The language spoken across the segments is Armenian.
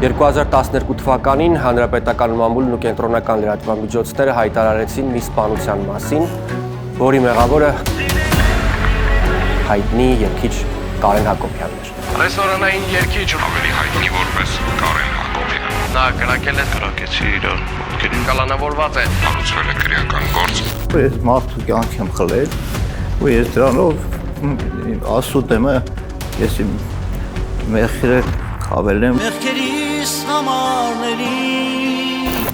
2012 թվականին Հանրապետական մամուլն ու կենտրոնական լրատվամիջոցները հայտարարեցին մի սպանության մասին, որի մեղավորը հայտնի երգիչ Կարեն Հակոբյանն էր։ Ռեստորանային երգիչ ավելի հայտնի որպես Կարեն Հակոբյան։ Նա կրակել է կրակեցի իրար ոտքերին կալանավորված է։ Հարուցվել է քրեական գործ։ Ես մարդու կյանք եմ խլել ու ես դրանով ասում եմ ես իմ մեղքերը խավել եմ։ Մեղքերիս համարների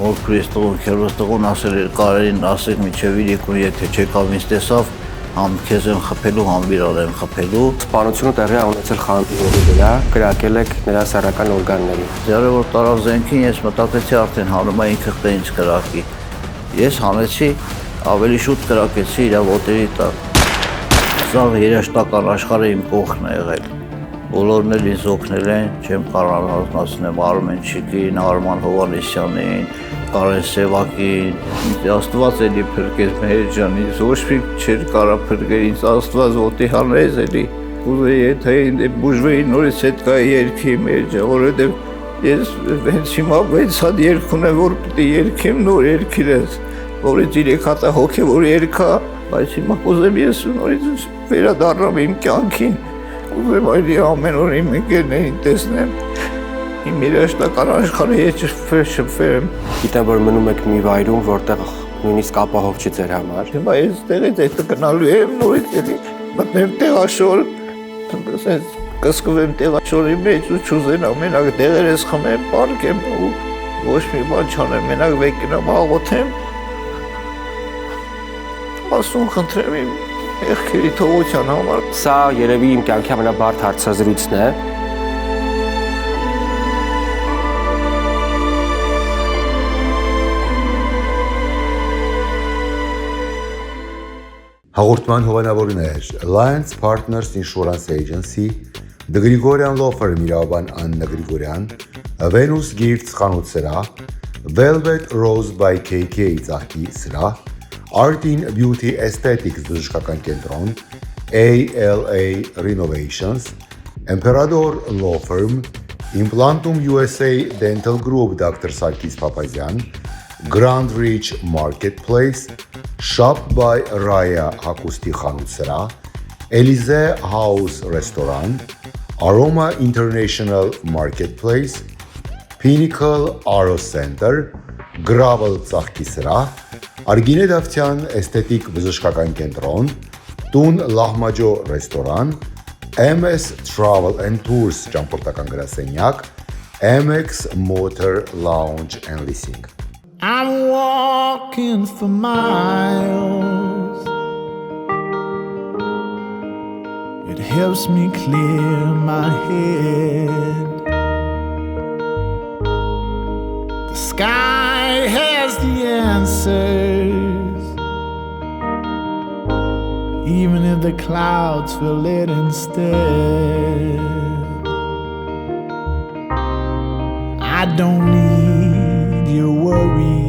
Օրքրիս տղոն ասել էր Կարենին ասեք միջև իր եկուն եթե չեկավ ինձ տեսավ համ քեզ եմ խփելու, համ վիրալ եմ խփելու։ Սպանությունը տեղի ունեցել խանդիվի վրա, կրակել եք նրա սեռական օրգաններին։ જ્યારે որ տարավ զենքին, ես մտածեցի արդեն հանում է ինքը խտե ինձ կրակի։ Ես հանեցի, ավելի շուտ կրակեցի իր ոտերի տակ։ Սա երաշտական աշխարհը իմ կողքն է եղել։ Բոլորն էլ ինձ օգնել են, չեմ կարող առանձնացնել Արմեն Չիկին, Արման Հովհաննիսյանին, Կարեն Սևակին, Աստված էլի փրկեց մեր ջանից, ոչ մի չէր կարա փրկել ինձ Աստված ոտի հանեց էլի, ուզեի եթե ինձ բուժվեի նորից հետ կա երգի մեր ջան, որովհետև ես հենց հիմա 6 հատ երգ ունեմ, որ պիտի երգեմ նոր երգիրս, որից 3 հատը հոգևոր երգ է, բայց հիմա ուզեմ ես նորից վերադառնամ իմ կյանքին, ուզեմ այլի ամեն օր իմ ընկերներին տեսնեմ, իմ երաշտական աշխարհը ես շփվեմ։ Գիտեմ, որ մնում եք մի վայրում, որտեղ նույնիսկ ապահով չի ձեր համար։ Հիմա ես տեղից այդ գնալու եմ նորից էլի մտնեմ տեղաշոր, ասես կսկվեմ տեղաշորի մեջ ու չուզենամ մենակ դեղերս խմեմ, պարկեմ ու ոչ մի բան չանեմ, մենակ վեկնամ աղոթեմ, ասում խնդրեմ իմ եղքերի թողության համար։ Սա երևի իմ կյանքի ամենաբարդ հարցազրույցն է։ Հաղորդման հովանավորն էր Alliance Partners Insurance Agency, The Grigorian Law Firm իրավաբան Աննա Գրիգորյան, Venus Gifts խանութ սրահ, Velvet Rose by KK ծաղկի սրահ, Art in Beauty Aesthetics բժշկական կենտրոն, ALA Renovations, Emperador Law Firm, Implantum USA Dental Group Dr. Sarkis Papazian, Grand Reach Marketplace, Shop by Raya հագուստի խանութ սրահ, Elize House Restaurant, Aroma International Marketplace, Pinnacle Aro Center, Gravel ծաղկի սրահ, Արգինե Դավթյան էսթետիկ բժշկական կենտրոն, Տուն Լահմաջո ռեստորան, MS Travel and Tours ճամփորդական գրասենյակ, MX Motor Lounge and Leasing. I'm walking for miles. It helps me clear my head. The sky has the answers, even if the clouds fill it instead. I don't need your worries.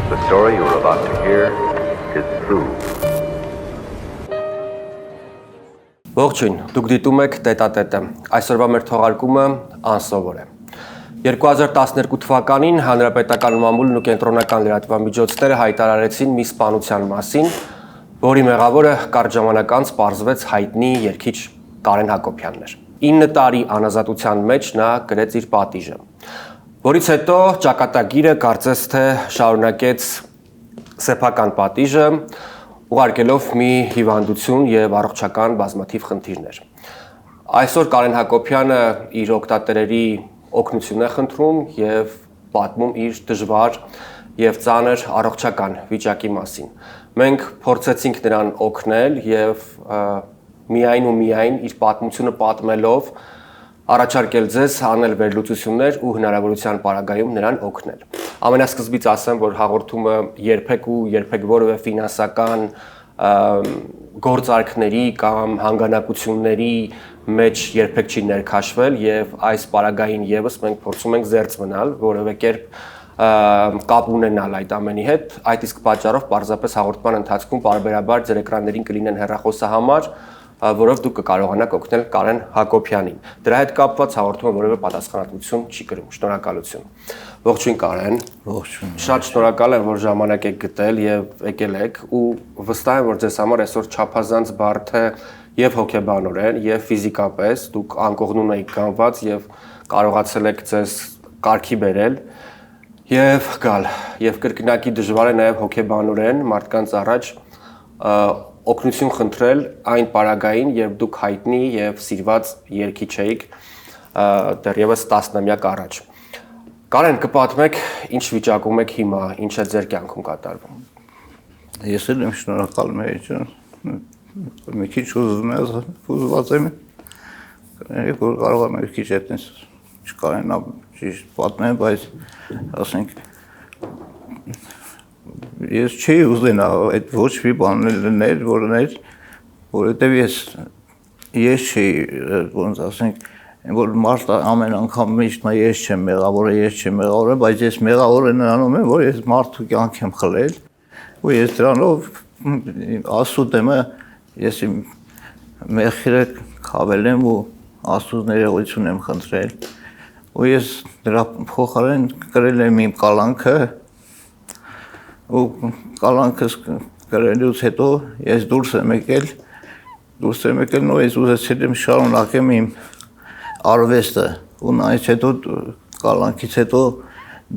The story you're about to hear is true. Ողջույն, դուք դիտում եք տետատետը, այսօրվա մեր թողարկումը անսովոր է։ 2012 թվականին Հանրապետական մամուլն ու կենտրոնական լրատվամիջոցները հայտարարեցին մի սպանության մասին, որի մեղավորը կարճ ժամանակ անց պարզվեց հայտնի երգիչ Կարեն Հակոբյանն էր։ 9 տարի անազատության մեջ նա կրեց իր պատիժը, որից հետո ճակատագիրը կարծես թե շարունակեց սեփական պատիժը, ուղարկելով մի հիվանդություն եւ առողջական բազմաթիվ խնդիրներ։ Այսօր Կարեն Հակոբյանը իր օգտատերերի օգնություն է խնդրում եւ պատմում իր դժվար եւ ծանր առողջական վիճակի մասին։ Մենք փորձեցինք նրան օգնել եւ միայն իր պատմությունը պատմելով առաջարկել ձեզ անել վերլուծություններ ու հնարավորության պարագայում նրան օգնել։ Ամենասկզբից ասեմ, որ հաղորդումը երբեք որևէ ֆինանսական գործարքների կամ հանգանակությունների մեջ երբեք չի ներքաշվել եւ այս պարագային եւս մենք փորձում ենք զերծ մնալ, որովհետեւ կերպ կապ ունենալ այդ ամենի հետ, այդ իսկ պատճառով պարզապես հաղորդման ընթացքում բարբերաբար ձեր էկրաններին կլինեն հեռախոսահամար, որով դուք կկարողանաք օգնել Կարեն Հակոբյանին։ Դրա հետ կապված հաղորդումը որևէ պատասխանատվություն չի կրում։ Շնորհակալություն։ Ողջույն Կարեն։ Ողջույն։ Շատ շնորհակալ եմ, որ ժամանակ եք գտել եւ եկել եք ու վստահ եմ, որ ձեզ համար այսօր չափազանց բարդ է եւ հոգեբանորեն եւ ֆիզիկապես դուք անկողնուն եք կանված եւ կարողացել եք ձեզ կարգի բերել եւ գալ եւ կրկնակի դժվար է նաեւ հոգեբանորեն մարդկանց առաջ օգնություն խնդրել այն պարագային, երբ դուք հայտնի եւ սիրված երգիչ էիք դեռևս 10-ամյակ առաջ։ Կարեն, կպատմեք ինչ վիճակում եք հիմա, ինչ է ձեր կյանքում կատարվում։ Ես էլ եմ շնորհակալ մեջան։ Մի քիչ ուզված եմ։ Որ կարող եմ մի քիչ այդպես չկարենա ճիշտ պատմեմ, բայց ասենք ես չի ուզենա այդ ոչ մի բան լիներ, որովհետև ես չի ոնց ասենք որ մարդը ամեն անգամ միշտ ես չեմ մեղավորը, բայց ես մեղավոր եմ նրանում եմ, որ ես մարդու կյանք եմ խլել ու ես դրանով Աստծո դեմը ես իմ մեղքերը քավել եմ ու Աստծո ներողություն եմ խնդրել ու ես դրա փոխարեն կրել եմ իմ կալանքը ու կալանքս կրելուց հետո ես դուրս եմ եկել նո ես ուզեցել եմ շարունակեմ իմ արվեստը ու նայից հետո կալանքից հետո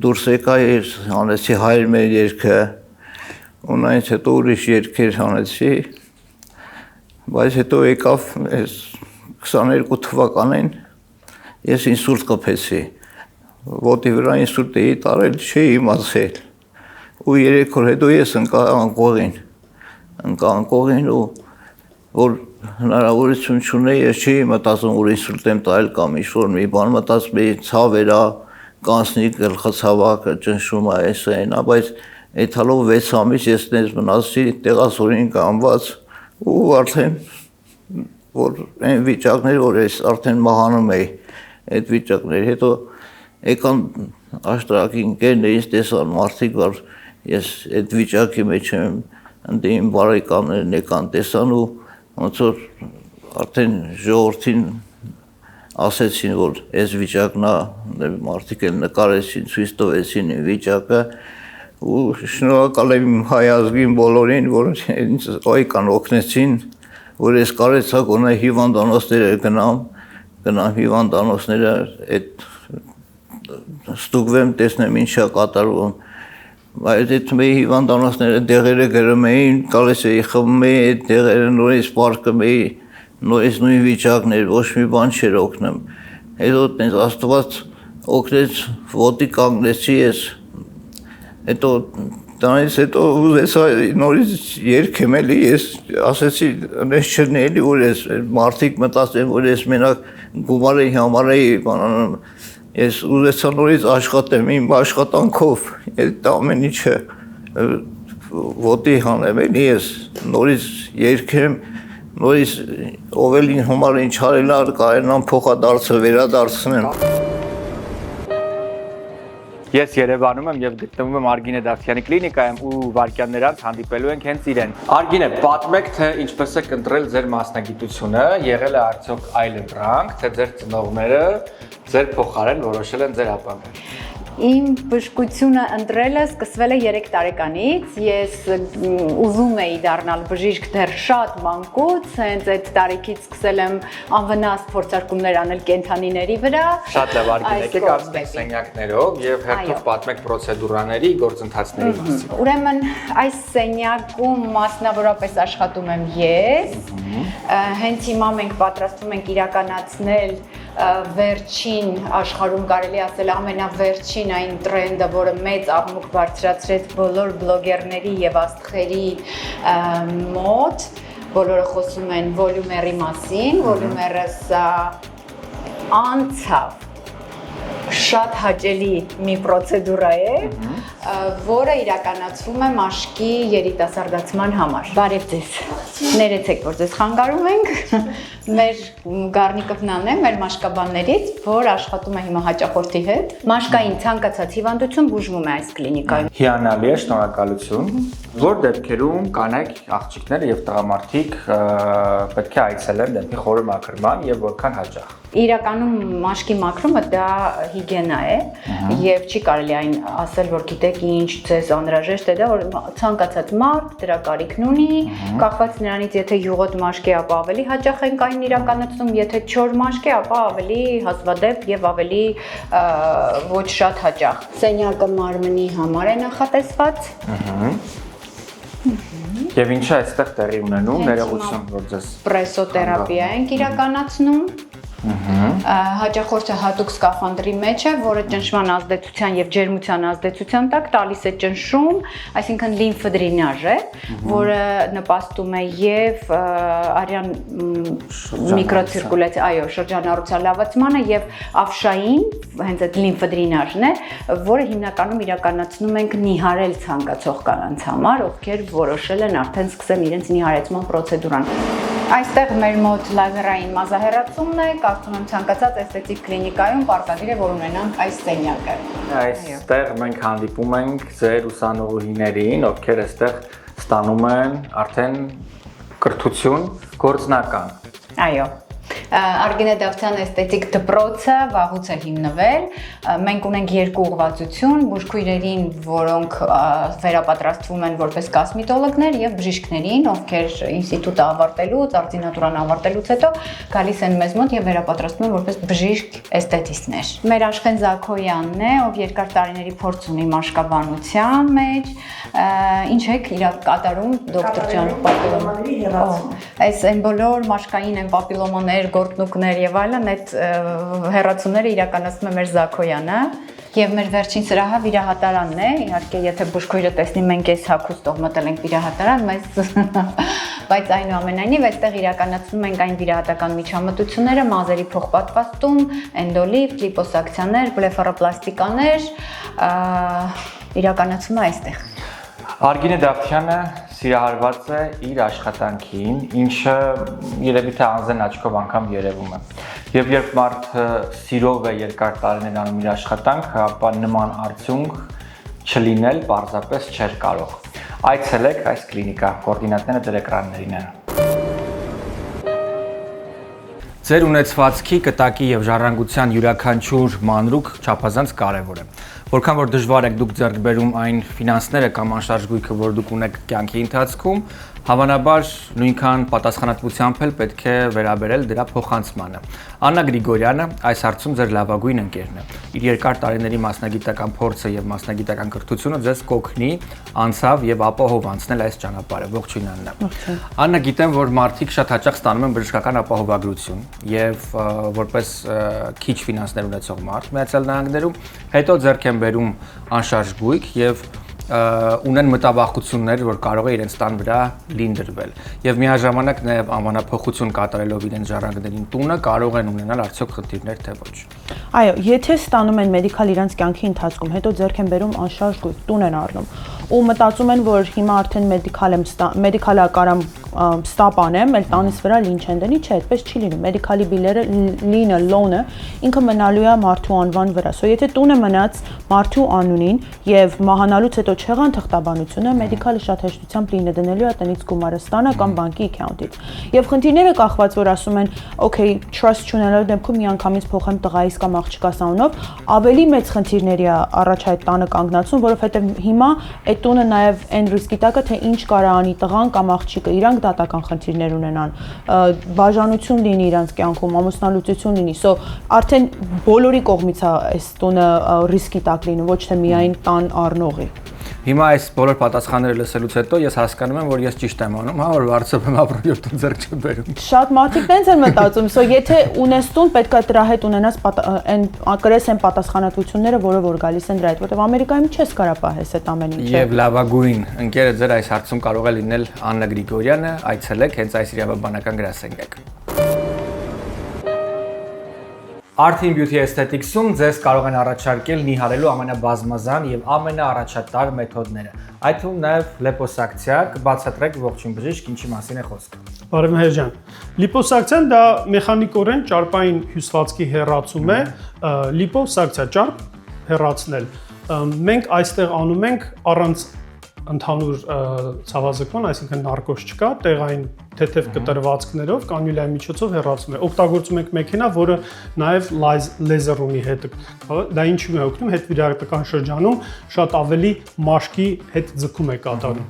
դուրս եկա ես հանեցի հայր մեր երգը ու նայից հետո ուրիշ երգեր հանեցի բայց հետո եկավ ես 22 թվականին ես ինսուլտ կփեցի ոտի վրա ինսուլտ էի տարել չի իմացել ու 3 օր հետո ես ընկա անկողին ու որ հնարավորություն չունեի ես չի մտածում որ ինսուլտ եմ տարել կամ ինչ-որ մի բան մտածում էի ցավերա կանցնի գլխը ցավակը ճնշում է էսա բայց այդ հալով 6 ամիս ես դες մնացի տեղասորին կամված ու արդեն որ այն վիճակներ որ ես արդեն մահանում էի այդ վիճակներ հետո եկան աշտարակի ընկերներ ինձ տեսան մարդիկ որ ես այդ վիճակի մեջ եմ ընդ իմ բարեկամներն եկան տեսան ու ոնց որ արդեն ժողովրդին ասեցին որ այս վիճակն է մարդիկ էլ նկարեցին ցույց տվեցին վիճակը ու շնորհակալ եմ իմ հայ ազգին բոլորին որ ինձ այկան օգնեցին որ ես կարեցա գոնե հիվանդանոցները գնամ հիվանդանոցները այդ ստուգվեմ տեսնեմ ինչա կատարվում բայց այդ մի հիվանդանոցները դեղերը գրում էին գալիս էի խմում էի այդ դեղերը նորից պարկում էի նորից նույն վիճակներ ոչ մի բան չէր օգնում հետո տենց Աստված օգնեց ոտի կանգնեցի ես հետո դրանից հետո ուզեցա նորից երգեմ էլի ես ասեցի ես չնի էլի որ ես մարդիկ մտածեն որ ես մենակ գումարի համար էի բանանում ես ուզեցա նորից աշխատեմ իմ աշխատանքով այդ ամեն ինչը ոտի հանեմ էլի ես նորից երգեմ նորից ով էլ ինձ համար ինչ արել է կարենան փոխադարձը վերադարձնեմ Ես Երևանում եմ եւ գտնվում եմ Արգինե Դավթյանի կլինիկայում ու վարքյաններ անց հանդիպելու ենք հենց իրեն։ Արգինե, պատմեք թե ինչպես եք ընտրել ձեր մասնագիտությունը, եղել է արդյոք այլընտրանք, թե ձեր ծնողները ձեր փոխարեն որոշել են ձեր ապահովել։ Իմ բժշկությունը ընտրելը սկսվել է 3 տարեկանից, ես ուզում էի դառնալ բժիշկ դեռ շատ մանկուց, հենց այդ տարիքից սկսել եմ անվնաս փորձարկումներ անել կենդանիների վրա։ Շատ լավ Արգին, եկեք անցնենք սենյակներով եւ հերթով պատմեք պրոցեդուրաների, գործընթացների մասին։ Ուրեմն այս սենյակում մասնավորապես աշխատում եմ ես, հենց հիմա մենք պատրաստվում ենք իրականացնել վերջին աշխարհում կարելի ասել ամենավերջին այն տրենդը, որը մեծ աղմուկ բարձրացրեց բոլոր բլոգերների եւ աստղերի մոտ, բոլորը խոսում են վոլյումերի մասին, վոլյումերը սա անցավ շատ հաճելի մի պրոցեդուրա է, որը իրականացվում է մաշկի երիտասարդացման համար։ Բարև ձեզ։ Ներեցեք, որ ձեզ խանգարում ենք։ Մեր Գառնիկովնան է, մեր մաշկաբաններից, որ աշխատում է հիմա հաճախորդի հետ։ Մաշկային ցանկացած հիվանդություն բուժվում է այս կլինիկայում։ Հիանալի է, շնորհակալություն։ Որ դեպքերում կանայք, աղջիկները եւ տղամարդիկ պետք է այցելեն դեպի խորը մաքրման եւ որքան հաճախ։ Իրականում մաշկի մաքրումը դա հիգիենա է եւ չի կարելի այն ասել, որ գիտեք ինչ ձեզ անհրաժեշտ է դա, որ ցանկացած մարդ դրա կարիքն ունի, կախված նրանից եթե յուղոտ մաշկի, ապա ավելի հաճախ ենք այն իրականացնում, եթե չոր մաշկի, ապա ավելի հազվադեպ եւ ավելի ոչ շատ հաճախ։ Սենյակը մարմնի համար է նախատեսված։ Եվ ինչա այստեղ տեղի ունենում, ներողություն, որ ձեզ պրեսոթերապիա ենք իրականացնում։ Հաճախորդը հատուկ սկաֆանդրի մեջ է, որը ճնշման ազդեցության եւ ջերմության ազդեցության տակ տալիս է ճնշում, այսինքն լիմֆոդրենաժ է, որը նպաստում է եւ արյան միկրոցիրկուլյացիա, այո, շրջանառության լավացմանը եւ ավշային, հենց այդ լիմֆոդրենաժն է, որը հիմնականում իրականացնում ենք նիհարել ցանկացող կանանց համար, ովքեր որոշել են արդեն սկսել իրենց նիհարեցման պրոցեդուրան։ Այստեղ մեր մոտ լազերային մազահեռացումն է, կարծում եմ ցանկացած էսթետիկ կլինիկայում պարտադիր է, որ ունենանք այս սենյակը։ Այստեղ մենք հանդիպում ենք ձեր ուսանողուհիներին, ովքեր այստեղ ստանում են արդեն կրթություն գործնական։ Այո։ Արգինե Դավթյան էսթետիկ դպրոցը վաղուց է հիմնվել։ Մենք ունենք երկու ուղղվածություն՝ բուժքույրերին, որոնք վերապատրաստվում են որպես կոսմետոլոգներ, եւ բժիշկներին, ովքեր ինստիտուտը ավարտելուց, արտինատուրան ավարտելուց հետո գալիս են մեզ մոտ եւ վերապատրաստվում են որպես բժիշկ էսթետիստներ։ Մեր Աշխեն Զաքոյանն է, ով երկար տարիների փորձ ունի մաշկաբանության մեջ։ Ինչ եք կատարում, դոկտոր ջան, պապիլոմաների հեռացում։ Այս այն բոլոր մաշկային են պապիլոմաներ, գործնուկներ եւ այլն, այդ հեռացումները իրականացնում է մեր Զաքոյանը եւ մեր վերջին սրահը վիրահատարանն է, իհարկե եթե բուժքույրը տեսնի մենք այս հագուստով մտել ենք վիրահատարան, բայց այնուամենայնիվ այստեղ իրականացնում ենք այն վիրահատական միջամտությունները, մազերի փոխպատվաստում, էնդոլիֆտ, լիպոսակցիաներ, բլեֆարոպլաստիկաներ, իրականացումը այստեղ։ Արգինե Դավթյանը սիրահարված է իր աշխատանքին, ինչը երևի թե անզեն աչքով անգամ երևում է։ Եվ երբ մարդը սիրով է երկար տարիներ անում իր աշխատանքը, ապա նման արդյունք չլինել պարզապես չէր կարող։ Այցելեք այս կլինիկա, կոորդինատները ձեր էկրաններին են։ Ձեր ունեցվածքի, կտակի եւ ժառանգության յուրաքանչյուր մանրուք չափազանց կարեւոր է։ Որքան որ դժվար եք դուք ձեռք բերում այն ֆինանսները կամ անշարժ գույքը, որ դուք ունեք կյանքի ընթացքում, հավանաբար նույնքան պատասխանատվությամբ էլ պետք է վերաբերել դրա փոխանցմանը։ Աննա Գրիգորյանը այս հարցում ձեր լավագույն ընկերն է։ Իր երկար տարիների մասնագիտական փորձը եւ մասնագիտական կրթությունը ձեզ կօգնի անցավ եւ ապահով անցնել այս ճանապարհը։ Ողջույն Աննա։ Աննա, գիտեմ, որ մարդիկ շատ հաճախ ստանում են բժշկական ապահովագրություն եւ որպես քիչ ֆինանսներ ունեցող մարդ Միացյալ Նահանգներում, հետո ձեռք են բերում անշարժ գույք եւ ունեն մտավախություններ, որ կարող է իրենց տան վրա լին դրվել եւ միաժամանակ նաեւ անվանափոխություն կատարելով իրենց ժառանգներին տունը կարող են ունենալ արդյոք խնդիրներ թե ոչ։ Այո, եթե ստանում են մեդիկալ իրանց կյանքի ընթացքում, հետո ձեռք են բերում անշարժ գույք, տուն են առնում ու մտածում են, որ հիմա արդեն մեդիկալը կարամ ստապանեմ, էլ տանից վրա լին չեն դնի, չէ, այդպես չի լինում։ Մեդիկալի բիլերը, լինը, լոնը ինքը մնալու է մարդու անվան վրա։ Սո եթե տունը մնաց մարդու անունին եւ մահանալուց հետո չեղան թղթաբանությունը, մեդիկալը շատ հեշտությամբ լինը դնելու է տնից գումարը ստանա կամ բանկի account-ից։ Եվ խնդիրները կախված, որ ասում են, okay, trust չունենալու դեպքում միանգամից փոխեմ տղայիս կամ աղջկաս անունով, ավելի մեծ խնդիրների է առաջ այդ տանը կանգնացում, որովհետեւ հիմա այդ տունը նաեւ այն ռիսկի տակ է, թե ինչ կարա անի տղան կամ աղջիկը, իրանք դատական խնդիրներ ունենան, բաժանություն լինի իրանց կյանքում, ամուսնալուծություն լինի, սո արդեն բոլորի կողմից է այս տունը ռիսկի տակ լինում, ոչ թե միայն տան առնողի։ Հիմա այս բոլոր պատասխանները լսելուց հետո ես հասկանում եմ, որ ես ճիշտ եմ անում, հա, որ վարձով եմ ապրում եւ տուն ձեռք չեմ բերում։ Շատ մարդիկ տենց են մտածում, սո եթե ունես տուն, պետք է դրա հետ ունենաս այն կրես են պատասխանատվությունները, որը որ գալիս են դրա հետ, որտեղ Ամերիկայում չես կարա պահես այդ ամեն ինչը։ Եվ լավագույն ընկերը ձեր այս հարցում կարող է լինել Աննա Գրիգորյանը, այցելեք հենց այս իրավաբանական գրասենյակ։ Artin Beauty Aesthetics-ում ձեզ կարող են առաջարկել նիհարելու ամենաբազմազան եւ ամենաառաջատար մեթոդները։ Այդ թվում նաեւ լիպոսակցիա, կբացատրեք ողջույն բժիշկ, ինչի մասին է խոսքը։ Բարև Մհեր ջան։ Լիպոսակցիան դա մեխանիկորեն ճարպային հյուսվածքի հեռացում է, լիպոսակցիա ճարպ հեռացնել։ Մենք այստեղ անում ենք առանց ընդհանուր ցավազրկման, այսինքն նարկոս չկա, տեղային թեթև կտրվածքներով կանյուլայի միջոցով հեռացում է։ Օգտագործում ենք մեքենա, որը նաև լեզեր ունի հետը։ Դա ինչու է օգնում, հետվիրահատական շրջանում շատ ավելի մաշկի հետ ձգում է կատարում։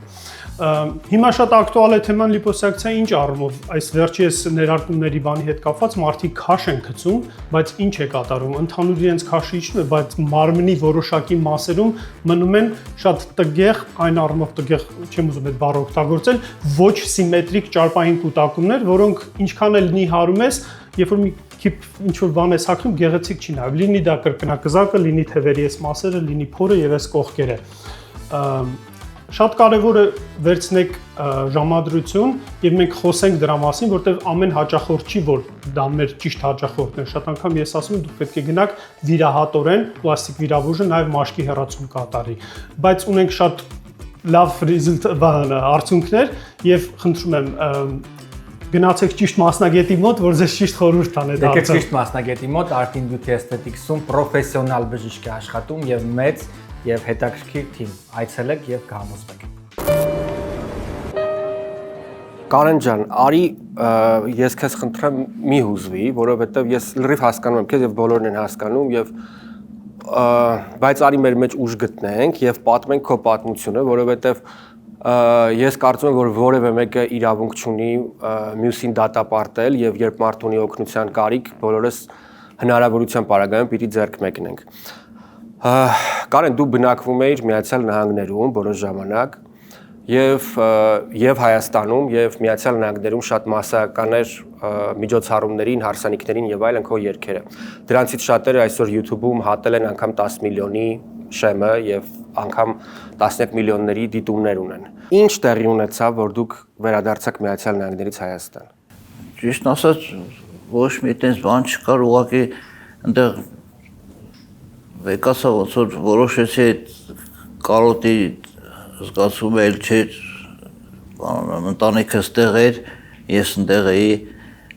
Հիմա շատ ակտուալ է թեման լիպոսակցիա ինչ առումով, այս վերջերս ներարկումների բանի հետ կապված մարդիկ քաշ են գցում, բայց ինչ է կատարում, ընդհանուր իրենց քաշը իջնում է, բայց մարմնի որոշակի մասերում մնում են շատ տգեղ, այն առումով տգեղ, չեմ ուզում այդ բառը օգտագործել, ոչ սիմետրիկ ճարպային կուտակումներ, որոնք ինչքան էլ նիհարում ես, երբ որ մի քիչ ինչ-որ բան ես հագնում, գեղեցիկ չի նայում, լինի դա կրկնակզակը, լինի թևերի այս մասերը, լինի փորը եւ այս կողքերը։ Շատ կարևոր է վերցնեք ժամադրություն եւ մենք խոսենք դրա մասին, որտեղ ամեն հաճախորդ չի, որ դա մեր ճիշտ հաճախորդն է։ Շատ անգամ ես ասում եմ, դուք պետք է գնաք վիրահատորեն, պլաստիկ վիրաբույժը նաեւ մաշկի հեռացում կատարի։ Բայց ունենք շատ լավ արդյունքներ եւ խնդրում եմ գնացեք ճիշտ մասնագետի մոտ, որ ձեզ ճիշտ խորհուրդ տան այդ հարցը։ Եկեք ճիշտ մասնագետի մոտ, Artin Beauty Aesthetics-ում պրոֆեսիոնալ բժիշկ է աշխատում եւ մեծ եւ հետաքրքիր թիմ։ Այցելեք եւ կհամոզվեք։ Կարեն ջան, արի ես քեզ խնդրեմ մի հուզվի, որովհետեւ ես լրիվ հասկանում եմ քեզ եւ բոլորն են հասկանում եւ բայց արի մեր մեջ ուժ գտնենք եւ պատմենք քո պատմությունը, որովհետեւ ես կարծում եմ, որ որևէ մեկը իրավունք չունի մյուսին դատապարտել եւ երբ մարդ ունի օգնության կարիք, բոլորս հնարավորության պարագայում պիտի ձեռք մեկնենք։ Կարեն, դու բնակվում էիր Միացյալ Նահանգներում որոշ ժամանակ եւ Հայաստանում եւ Միացյալ Նահանգներում շատ մասսայական էր միջոցառումներին, հարսանիքներին եւ այլն քո երգերը։ Դրանցից շատերը այսօր YouTube-ում հատել են անգամ 10 միլիոնի շեմը եւ անգամ տասնյակ միլիոնների դիտումներ ունեն։ Ինչ տեղի ունեցավ, որ դուք վերադարձաք Միացյալ Նահանգներից Հայաստան։ Ճիշտ ասած, ոչ մի այդպես բան չկար, ուղղակի այնտեղ եկացա ոնց որ որոշեցի այդ կարոտի զգացումը էլ չէր, ընտանիքս տեղ էր, ես ընդեղ էի,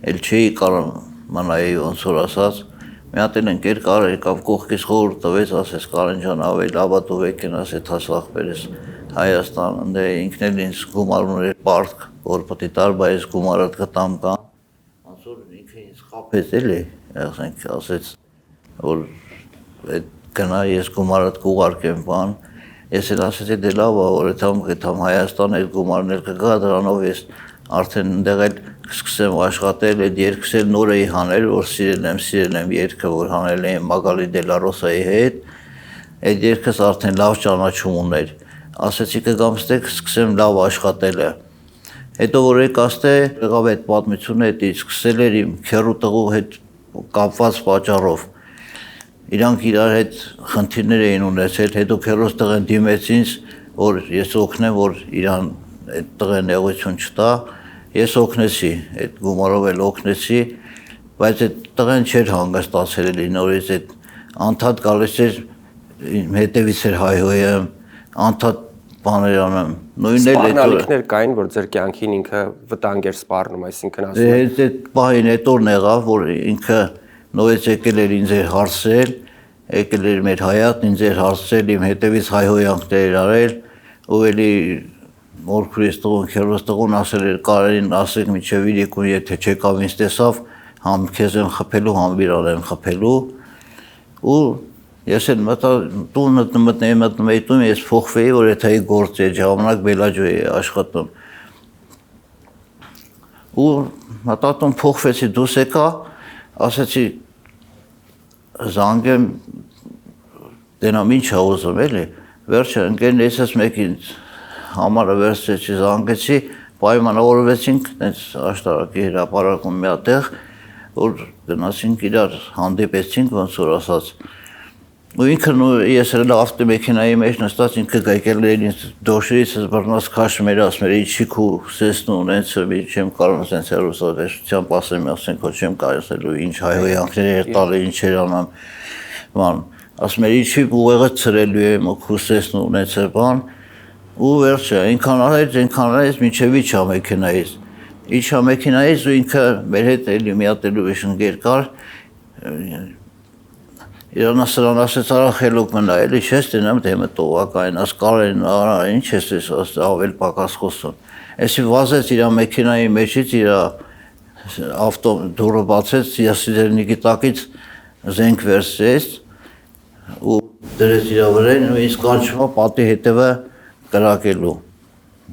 էլ չէի կարող մնայի ոնց որ ասած։ Մի հատ էլ ընկեր կար եկավ կողքից խորհուրդ տվեց, ասես Կարեն ջան, ավելի լավ է դու եկնաս այդ հասախբերես Հայաստան, ընդ ինքն էլ ինձ գումար ուներ պարտք, որ պետք է տար, բայց գումարը գտամ կան։ Ոնց որ ինքը ինձ խաբեց էլի, ասեց որ այդ գնա ես գումարդ կուղարկեմ բան, ես էլ ասեցի դե լավ է, որ այդամ Հայաստան այդ գումարն էլ կգա, դրանով ես արդեն ընդեղ էլ կսկսեմ աշխատել, այդ երգս էլ նոր էի հանել, որ սիրել եմ երգը, որ հանել եմ Մագալի Դե լա Ռոսայի հետ, այդ երգս արդեն լավ ճանաչում ուներ, ասեցի կգամ ստեղ սկսեմ լավ աշխատելը, հետո որ եկաստե եղավ այդ պատմությունը, այդ սկսել էր իմ քեռու տղու հետ կապված պատճառով, իրանք իրար հետ խնդիրներ էին ունեցել, հետո քեռոս տղեն դիմեց ինձ, որ ես օգնեմ, որ իրան այդ տղեն նեղություն չտա, ես օգնեցի, այդ գումարով էլ օգնեցի, բայց այդ տղեն չէր հանգստացել էլի նորից այդ անդադ գալիս էր հետևից էր հայհոյեմ, անդադ բաներ անեմ, նույնն էլ սպառնալիքներ կային, որ ձեր կյանքին ինքը վտանգ էր սպառնում, այսինքն ասում եմ։ Այդ պահին այդ օրն եղավ, որ ինքը նորից եկել էր ինձ էր հարցրել, եկել էր մեր հայատն ինձ էր հարցրել, իմ հետևից հայհոյանքներ արել, ու էլի մորքուրից տղուն, քեռոս տղուն ասել էր Կարենին ասեք միջև իրիկուն, եթե չեկավ ինձ տեսավ, համ քեզ եմ խփելու, համ իրան եմ խփելու, ու ես էլ տուն մտնում էի տուն, ես փոխվեի, որ եթե գործ էր, ժամանակ Բելաջո էի աշխատում, ու մտածում փոխվեցի, դուրս եկա, ասեցի զանգեմ, դենամ ինչ է ուզում էլի, վերջը ընկերներից ես մեկին համարը վերցրեցի, զանգեցի, պայմանավորվեցինք, տենց աշտարակի հրապարակում մի հատ տեղ, որ գնացինք իրար հանդիպեցինք, ոնց որ ասած, ու ինքը ես էլ ավտոմեքենայի մեջ նստած ինքը գայքել էր ինձ դոշերից բռնած քաշմեր ասմեր ինչի քու սեսն ունեցը չեմ կարող ասենց հերոսատեսությամբ ասեմ ասենք ոչ չեմ կարողացելու ինչ հայհոյանքներ էր տալի ինչ էր անում բան ասմեր ինչի ուղեղը ծրելու եմ ու քու սեսն ունեցը բան ու վերջը այնքան արեց մինչև իջա մեքենայից իջա մեքենայից ու ինքը մեր հետ էլի մի հատ էլ ընկեր կար Իրանասրան ասեց արա խելոք մնա, էլի չես տենեմ դեմը տողակային, աս կարեն արա, ինչ ես ավել պակաս խոսում։ Էսի վազեց իրա մեքենայի մեջից, իրա ավտո դուրը բացեց, սիասիդերնիկի տակից զենք վերցրեց ու դրեց իրա վրեն ու ինձ կանչվա պատի հետևը կրակելու։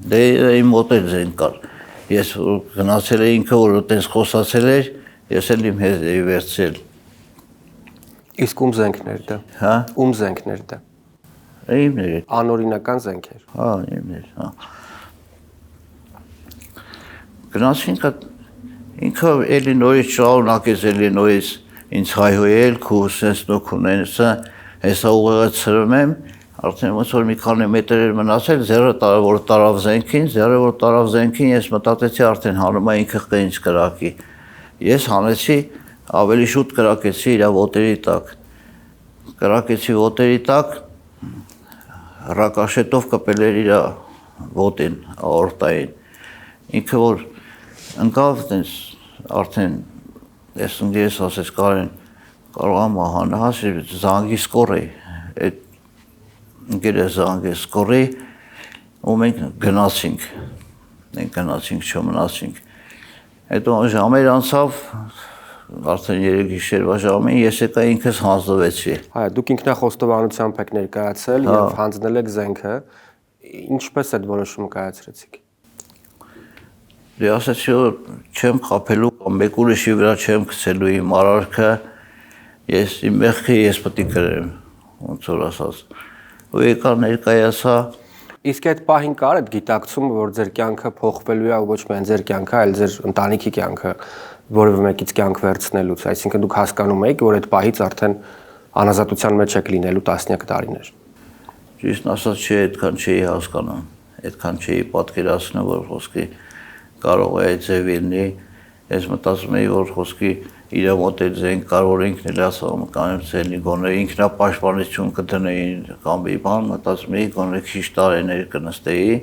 Դե իմ մոտ էլ զենք կար։ Ես գնացել է ինքը, որ տենց խոսացել էր, ես էլ իմ հետ էի վերցրել։ Իսկ ում զենքներ դա։ Հա։ Ում զենքներ դա։ Իմներ։ Անօրինական զենքեր։ Հա, իմներ, հա։ Գնացինք ինքը էլի նորից շարունակեց էլի նորից ինձ հայհոյել, քու սենց նոք ունենսը, հեսա ուղեղը ծրում եմ, արդեն ոնց որ մի քանի մետր էր մնացել, ձեռը որ տարավ զենքին, ես մտածեցի արդեն հանում է ինքը կինչ կրակի։ Ես հանեցի ավելի շուտ կրակեցի իր ոտերի տակ։ Կրակեցի ոտերի տակ, ռակաշետով կպել էր իր ոտին, աորտային։ Ինքը որ ընկավ տենց արդեն ես ընկերս ասեց կարեն կարող եմ հանահաս զանգի սկորի, այդ ընկերս զանգի սկորի ու մենք գնացինք չմնացինք։ Հետո ժամեր անցավ արդեն 3 գիշերվա ժամին ես եկա ինքս հանձնվեցի։ Հայ, դուք ինքնախոստովանությամբ եք ներկայացել եւ հանձնել եք զենքը։ Ինչպես այդ որոշումը կայացրեցիք։ Դե ասացի որ չեմ խափելու կամ մեկ ուրիշի վրա չեմ գցելու իմ արարքը, ես իմ մեղքի ես պետք է կրեմ, ոնց որ ասած։ Ու եկա ներկայացա։ Իսկ այդ պահին կար այդ գիտակցումը, որ ձեր կյանքը փոխվելու է, ոչ միայն ձեր կյանքը, այլ ձեր ընտանիքի կյանքը որևէ մեկից կյանք վերցնելուց, այսինքն դուք հասկանում եք, որ այդ պահից արդեն անազատության մեջ եք լինելու տասնյակ տարիներ։ Ճիշտն ասած չէ, այդքան չէի հասկանում, այդքան չէի պատկերացնում, որ խոսքի կարող է այդ ձև լինի, ես մտածում էի, որ խոսքի իր մոտ այդ զենք կարող ինքն էլ ասում, կամ ցելի գոնե ինքնապաշտպանություն կդնեին կամ մի բան, մտածում էի գոնե քիչ տարիներ կնստեի։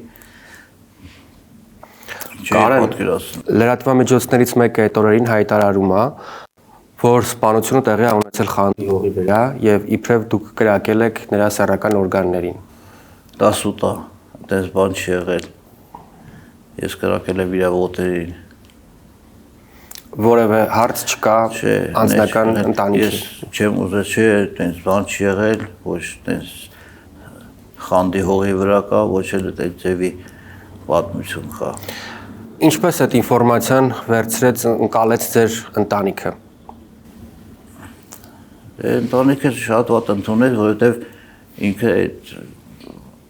Կարեն, լրատվամիջոցներից մեկը այդ օրերին հայտարարում է, որ սպանությունը տեղի է ունեցել Խանդի հողի վրա եւ իբրև դուք կրակել եք նրա սեռական օրգաններին։ 18 այդպես բան չի եղել։ Ես կրակել եմ իր ոտերին։ Որևէ հարց չկա անձնական ընտանիքի։ Ես չեմ ուզել, չէ, այդպես բան չի եղել, ոչ այդպես Խանդի հողի վրա կա, ոչ էլ այդ ձևի պատմություն կա։ Ինչպես այդ ինֆորմացիան վերցրեց ընկալեց ձեր ընտանիքը։ Ընտանիքը շատ վատ ընդունել, որովհետև ինքը այդ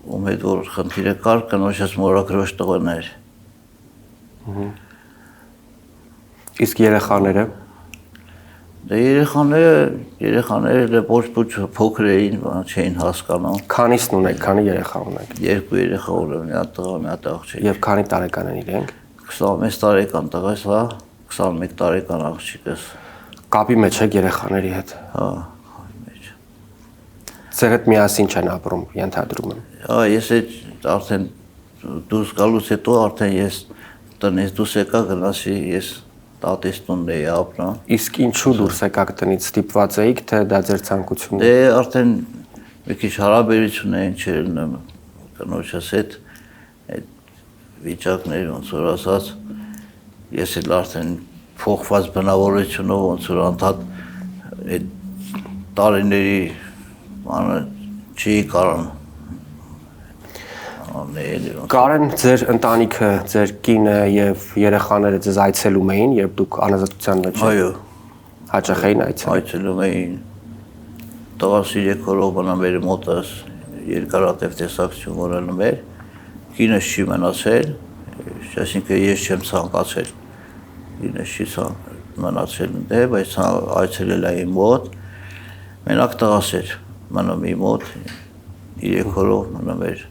ում հետ որ խնդիրը կար, կնոջս մորակրոշ տղան էր։ Իսկ երեխաները։ Դե երեխաները ոչ փոքր էին, չէին հասկանում։ Քանիսն ունեք, քանի երեխա ունեք։ 2 երեխա ունեմ, մի հատ տղա, մի հատ աղջիկ։ Եվ քանի տարեկան են իրենք։ 26 տարեկան տղաս, հա, 21 տարեկան աղջիկս։ Կապի մեջ եք երեխաների հետ։ Հա, կապի մեջ։ Ձեր հետ միասին չեն ապրում, ենթադրում եմ։ Հա, ես այդ արդեն դուրս գալուց հետո արդեն ես տնից դուրս եկա գնացի, ես տատիս տունն էի ապրում։ Իսկ ինչու դուրս եկաք տնից, ստիպված էիք, թե դա ձեր ցանկությունն է։ Դե արդեն մի քիչ հարաբերություն էին չելնում կնոջս հետ, այդ վիճակներ ոնց որ ասած, ես էլ արդեն փոխված բնավորությունով ոնց որ անդադ այդ տարիների բանը չի կարող Կարեն, ձեր ընտանիքը, ձեր կինը եւ երեխաները ձեզ այցելում էին, երբ դուք անազատության մեջ եք։ Այո։ Հաճախ էին այցելում էին։ Տղաս 3 օրով բանամ մեր մոտս երկարատև տեսակցություն ունենում էր։ Կինս չի մնացել, այսինքն ես չեմ ցանկացել։ Կինս չի մնացել դե, բայց այցելել է իմ մոտ։ Մենակ տղաս էր։ մնում իմ մոտ 3 օրով մնում էր։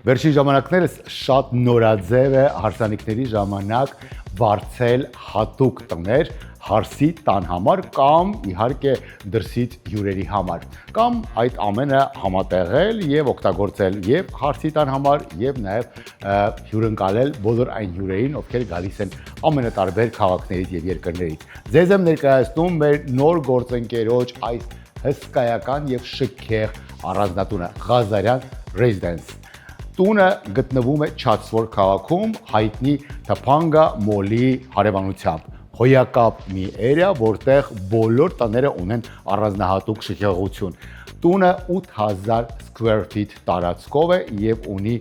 Վերջին ժամանակներս շատ նորաձև է հարսանիքների ժամանակ վարձել հատուկ տներ հարսի տան համար կամ իհարկե դրսից հյուրերի համար կամ այդ ամենը համատեղել եւ օգտագործել եւ հարսի տան համար եւ նաեւ հյուրընկալել բոլոր այն հյուրերին, ովքեր գալիս են ամենատարբեր քաղաքներից եւ երկրներից։ Ձեզ եմ ներկայացնում մեր նոր գործընկերոջ այս հսկայական եւ շքեղ առանձնատունը Ղազարյան Residence։ Տունը գտնվում է Չացվոր քաղաքում հայտնի Թփանգա մոլի հարևանությամբ։ Հոյակապ մի էրիա, որտեղ բոլոր տները ունեն առանձնահատուկ շքեղություն։ Տունը 8000 square feet տարածքով է եւ ունի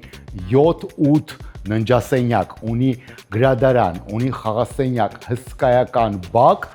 7-8 ննջասենյակ, ունի գրադարան, ունի խաղասենյակ, հսկայական բակ,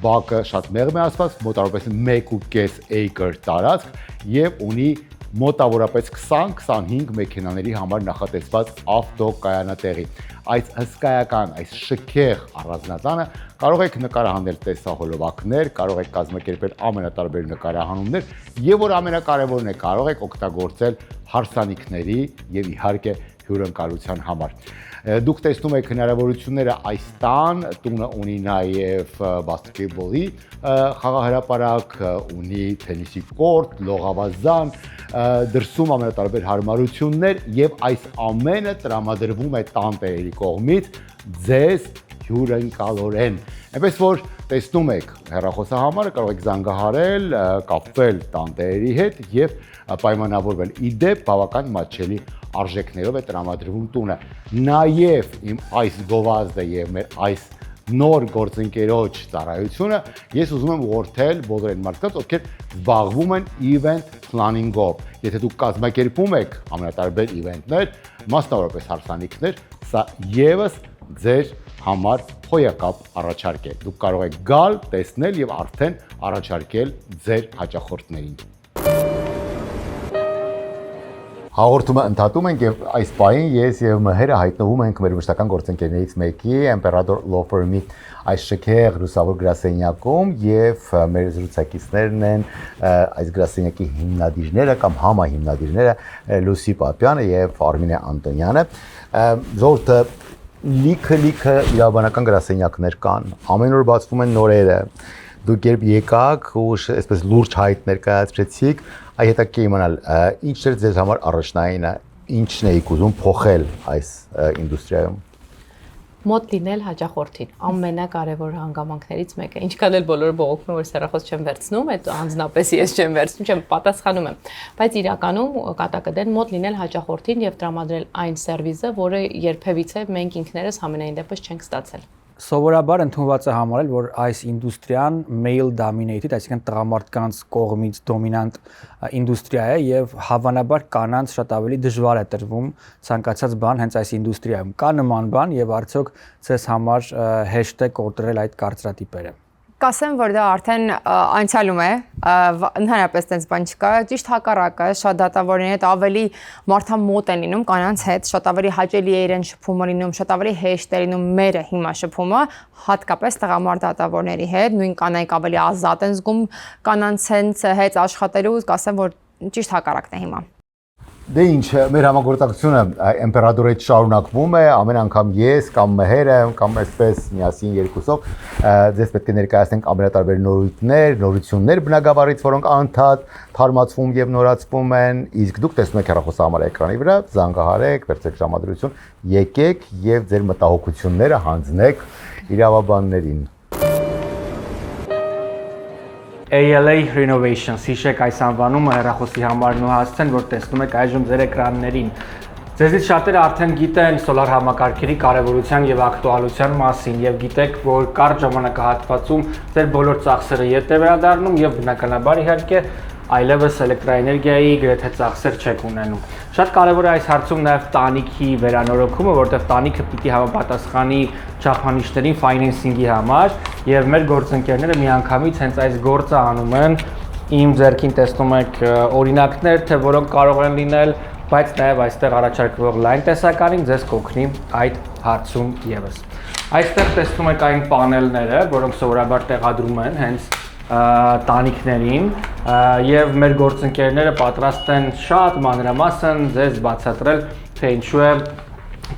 բակը շատ մեղմ է ասված, մոտավորապես 1.5 acre տարածք եւ ունի մոտավորապես 20-25 մեքենաների համար նախատեսված ավտոկայանատեղի։ Այս հսկայական, այս շքեղ առանձնատանը կարող եք նկարահանել տեսահոլովակներ, կարող եք կազմակերպել ամենատարբեր նկարահանումներ եւ որ ամենակարևորն է, կարող եք օգտագործել հարսանիքների եւ իհարկե հյուրընկալության համար։ Դուք տեսնում եք հնարավորությունները այս տան, տունը ունի նաև բասկետբոլի խաղահրապարակ, ունի թենիսի կորտ, լողավազան, դրսում ամենատարբեր հարմարություններ եւ այս ամենը տրամադրվում է տանտերերի կողմից ձեզ հյուրընկալորեն։ Այնպես որ տեսնում եք հեռախոսահամարը, կարող եք զանգահարել, կապվել տանտերերի հետ եւ պայմանավորվել։ Իդեպ բավական մատչելի արժեքներով է տրամադրվում տունը։ Նաև իմ այս գովազդը եւ մեր այս նոր գործընկերոջ ծառայությունը ես ուզում եմ ուղղորդել բոլոր այն մարդկանց, ովքեր զբաղվում են event planning-ով։ Եթե դուք կազմակերպում եք ամենատարբեր իվենտներ, մասնավորապես հարսանիքներ, սա եւս ձեր համար հոյակապ առաջարկ է։ Դուք կարող եք գալ, տեսնել եւ արդեն առաջարկել ձեր հաճախորդներին։ Հաղորդումը ընդհատում ենք եւ այս պահին ես եւ Մհերը հայտնվում ենք մեր մշտական գործընկերներից մեկի Imperator Law Firm-ի այս շքեղ լուսավոր գրասենյակում եւ մեր զրուցակիցներն են այս գրասենյակի հիմնադիրները կամ համահիմնադիրները Լուսի Պապյանը եւ Արմինե Անտոնյանը։ Զորտը լիքը իրավաբանական գրասենյակներ կան, ամեն օր բացվում են նորերը։ Դուք երբ եկաք ու այսպես լուրջ հայտ ներկայացրեցիք, այ հետաքրքիր իմանալ ինչ էր ձեզ համար առաջնայինը, ինչն եք ուզում փոխել այս ինդուստրիայում։ Մոտ լինել հաճախորդին ամենակարևոր հանգամանքներից մեկը։ Ինչքան էլ բոլորը բողոքում որ սեռախոս չեմ վերցնում, այդ անձնապես ես չեմ վերցնում, չեմ պատասխանում եմ, բայց իրականում կատակը դեն մոտ լինել հաճախորդին եւ տրամադրել այն սերվիսը, որը երբևիցե մենք ինքներս համենայն դեպս չենք ստացել։ Սովորաբար ընդունված է համարել, որ այս ինդուստրիան male dominated, այսինքն տղամարդկանց կողմից դոմինանտ ինդուստրիա է եւ հավանաբար կանանց շատ ավելի դժվար է տրվում ցանկացած բան հենց այս ինդուստրիայում։ Կա նման բան եւ արդյոք ցես համար հեշտ է կոտրել այդ կարծրատիպերը։ Կասեմ, որ դա արդեն անցյալում է, ընդհանրապես տենց բան չկա, ճիշտ հակառակը, շատ դատավորների հետ ավելի մարդամոտ են լինում կանանց հետ, շատ ավելի հաճելի է իրեն շփումը լինում, շատ ավելի հեշտ է լինում մերը հիմա շփումը, հատկապես տղամարդ դատավորների հետ, նույն կանայք ավելի ազատ են զգում կանանց հետ աշխատելու, կասեմ, որ ճիշտ հակառակն է հիմա։ Դե ինչ, մեր համագործակցությունը Imperator-ի հետ շարունակվում է, ամեն անգամ ես կամ Մհերը կամ այսպես միասին երկուսով ձեզ պետք է ներկայացնենք ամենատարբեր նորություններ բնագավառից, որոնք անդադ թարմացվում եւ նորացվում են, իսկ դուք տեսնում եք հեռախոսահամարի էկրանի վրա, զանգահարեք, վերցրեք ժամադրություն, եկեք եւ ձեր մտահոգությունները հանձնեք իրավաբաններին։ ALA Renovations, հիշեք այս անվանումը հեռախոսի համարն ու հասցեն, որ տեսնում եք այժմ ձեր էկրաններին։ Ձեզից շատերը արդեն գիտեն սոլար համակարգերի կարևորության եւ ակտուալության մասին եւ գիտեք, որ կարճ ժամանակահատվածում ձեր բոլոր ծախսերը ետ է վերադառնում եւ բնականաբար իհարկե այլևս էլեկտրաէներգիայի գրեթե ծախսեր չեք ունենում։ Շատ կարևոր է այս հարցում նաև տանիքի վերանորոգումը, որտեղ տանիքը պիտի համապատասխանի չափանիշներին ֆայնանսինգի համար եւ մեր գործընկերները միանգամից հենց այս գործը անում են։ Իմ ձեռքին տեսնում եք օրինակներ, թե որոնք կարող են լինել, բայց նաև այստեղ առաջարկվող լայն տեսականին ձեզ կօգնի այդ հարցում եւս։ Այստեղ տեսնում եք այն պանելները, որոնք սովորաբար տեղադրում են հենց տանիքներին եւ մեր գործընկերները պատրաստ են շատ մանրամասն ձեզ բացատրել, թե ինչու է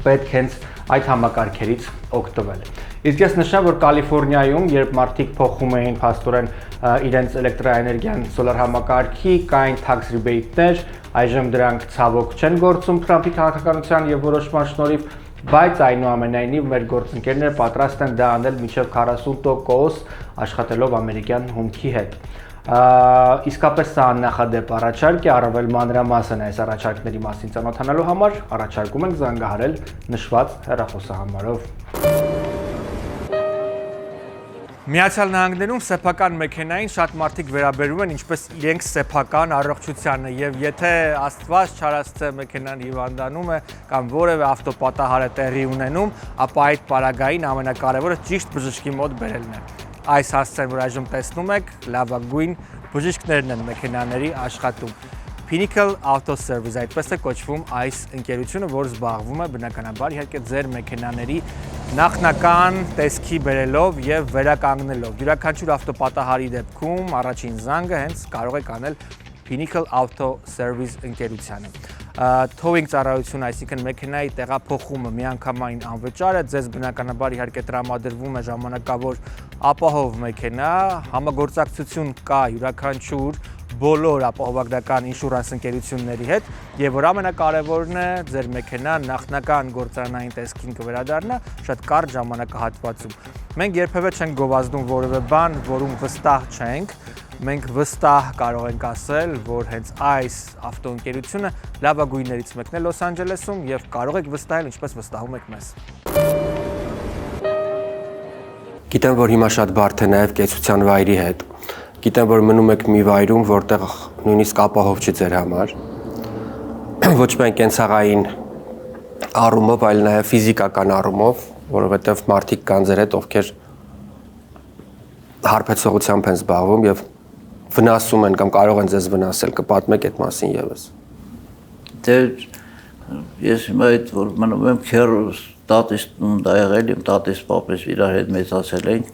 պետք հենց այդ համակարգերից օգտվել։ Իսկ ես նշեմ, որ Կալիֆոռնիայում, երբ մարդիկ փոխում էին փաստորեն իրենց էլեկտրաէներգիան սոլար համակարգի, կային tax rebate-ներ, այժմ դրանք ցավոք չեն գործում Թրամփի քաղաքականության եւ որոշման շնորհիվ, բայց այնուամենայնիվ մեր գործընկերները պատրաստ են դա անել մինչև 40% աշխատելով ամերիկյան հումքի հետ։ Իսկապես սա աննախադեպ առաջարկ է, առավել մանրամասն այս առաջարկների մասին ծանոթանալու համար առաջարկում ենք զանգահարել նշված հեռախոսահամարով։ Միացյալ Նահանգներում սեփական մեքենային շատ մարդիկ վերաբերում են ինչպես իրենք սեփական առողջությանը եւ եթե Աստված չարացե մեքենան հիվանդանում է կամ որևէ ավտոպատահար է տեղի ունենում, ապա այդ պարագային ամենակարևորը ճիշտ բժշկի մոտ բերելն է։ Այս հասցեն, որ այժմ տեսնում եք, լավագույն բժիշկներն են մեքենաների աշխատում։ Pinnacle Auto Service, այդպես է կոչվում այս ընկերությունը, որ զբաղվում է բնականաբար իհարկե ձեր մեքենաների նախնական տեսքի բերելով եւ վերականգնելով։ Յուրաքանչյուր ավտոպատահարի դեպքում առաջին զանգը հենց կարող եք անել Pinnacle Auto Service ընկերությանը։ Towing ծառայություն, այսինքն մեքենայի տեղափոխումը միանգամայն անվճար է, ձեզ բնականաբար իհարկե տրամադրվում է ժամանակավոր ապահով մեքենա, համագործակցություն կա յուրաքանչյուր բոլոր ապահովագրական ինշուրանս ընկերությունների հետ եւ որ ամենակարևորն է ձեր մեքենան նախնական գործարանային տեսքին կվերադառնա շատ կարճ ժամանակահատվածում։ Մենք երբևէ չենք գովազդում որևէ բան, որում վստահ չենք։ Մենք վստահ կարող ենք ասել, որ հենց այս ավտոընկերությունը լավագույններից մեկն է Լոս Անջելեսում եւ կարող եք վստահել, ինչպես վստահում եք մեզ։ Գիտեմ, որ հիմա շատ բարդ է նաեւ կեցության վայրի հետ։ Գիտեմ, որ մնում եք մի վայրում, որտեղ նույնիսկ ապահով չի ձեր համար։ Ոչ միայն կենցաղային առումով, այլ նաեւ ֆիզիկական առումով, որովհետեւ մարդիկ կան ձեր հետ, ովքեր հարբեցողությամբ են զբաղվում եւ վնասում են կամ կարող են ձեզ վնասել, կպատմեք այդ մասին եւս։ Դե ես հիմա այդ որ մնում եմ քերուս տատիս դա եղել եմ տատիս պապես իրար հետ մեծացել ենք,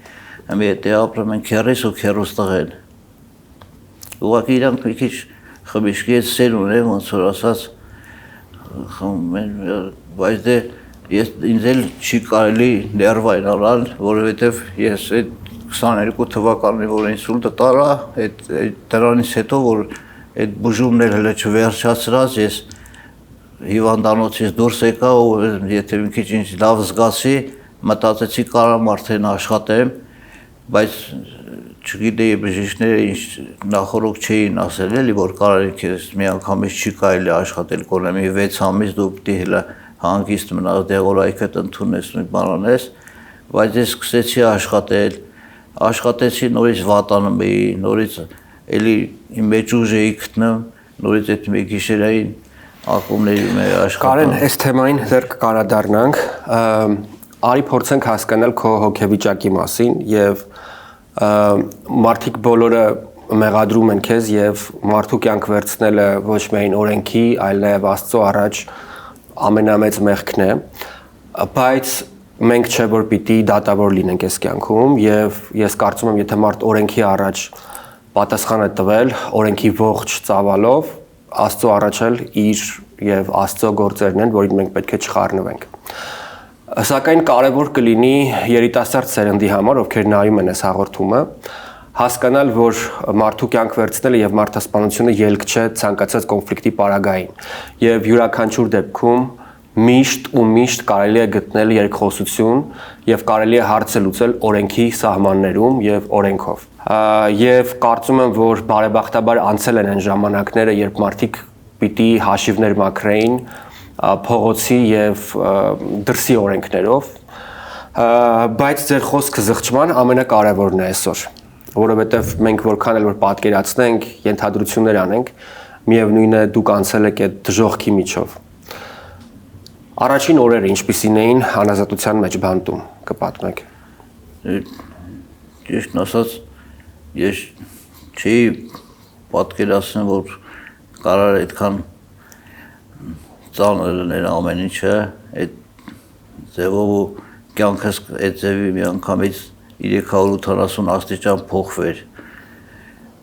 ամի հետո ապրում են քերես ու քերուս տղեն։ Ուղղակի իրանք մի քիչ խմիշկի հետ սեր ունեն, ոնց որ ասած բայց դե ես ինձ էլ չի կարելի ներվային առալ, որովհետեւ ես այդ 22 թվականին որ ինսուլտը տարա, դրանից հետո որ այդ բուժումներ հələ չվերջացրած ես հիվանդանոցից դուրս եկա ու եթե մի քիչ ինձ լավ զգացի, մտածեցի կարամ արդեն աշխատեմ, բայց չգիտեի բժիշկները ինչ նախորդ չէին ասել էլի որ կարելի քեզ մի անգամից չի կարելի աշխատել, կոնե մի 6 ամիս դու պիտի հələ հանգիստ մնաս դեղորայքդ ընդունես ու բանանես, բայց ես սկսեցի աշխատել աշխատեցի նորից վատանում էի, նորից էլի իմ մեջ ուժ էի գտնում, նորից այդ մի գիշերային ակումբների մեջ աշխատում։ Կարեն, այս թեմային դեռ կկարադառնանք, արի փորձենք հասկանալ քո հոգեվիճակի մասին եւ մարդիկ բոլորը մեղադրում են քեզ եւ մարդու կյանք վերցնելը ոչ միայն օրենքի, այլ նաեւ Աստծո առաջ ամենամեծ մեղքն է, բայց մենք չէ որ պիտի դատավոր լինենք այս կյանքում եւ ես կարծում եմ եթե մարդ օրենքի առաջ պատասխան է տվել օրենքի ողջ ծավալով Աստծո առաջ էլ իր եւ Աստծո գործերն են որին մենք պետք է չխառնվենք սակայն կարեւոր կլինի երիտասարդ սերնդի համար ովքեր նայում են այս հաղորդումը հասկանալ որ մարդու կյանք վերցնելը եւ մարդասպանությունը ելք չէ ցանկացած կոնֆլիկտի պարագային եւ յուրաքանչյուր դեպքում միշտ ու միշտ կարելի է գտնել երկխոսություն եւ կարելի է հարցը լուծել օրենքի սահմաններում եւ օրենքով։ Եվ կարծում եմ, որ բարեբախտաբար անցել են այն ժամանակները, երբ մարդիկ պիտի հաշիվներ մաքրեին փողոցի եւ դրսի օրենքներով, բայց ձեր խոսքը զղջման ամենակարևորն է այսօր, որովհետեւ մենք որքան էլ որ պատկերացնենք, ենթադրություններ անենք, միևնույն է դուք անցել եք այդ դժոխքի միջով։ Առաջին օրերը ինչպիսին էին հանազատության մեջ բանտում, կպատմեք։ Ճիշտն ասած, ես չի պատկերացնում, որ կարող այդքան ծանր լիներ ամեն ինչը, այդ ձևով ու կյանքս այդ ձևի մի անգամից 380 աստիճան փոխվեր։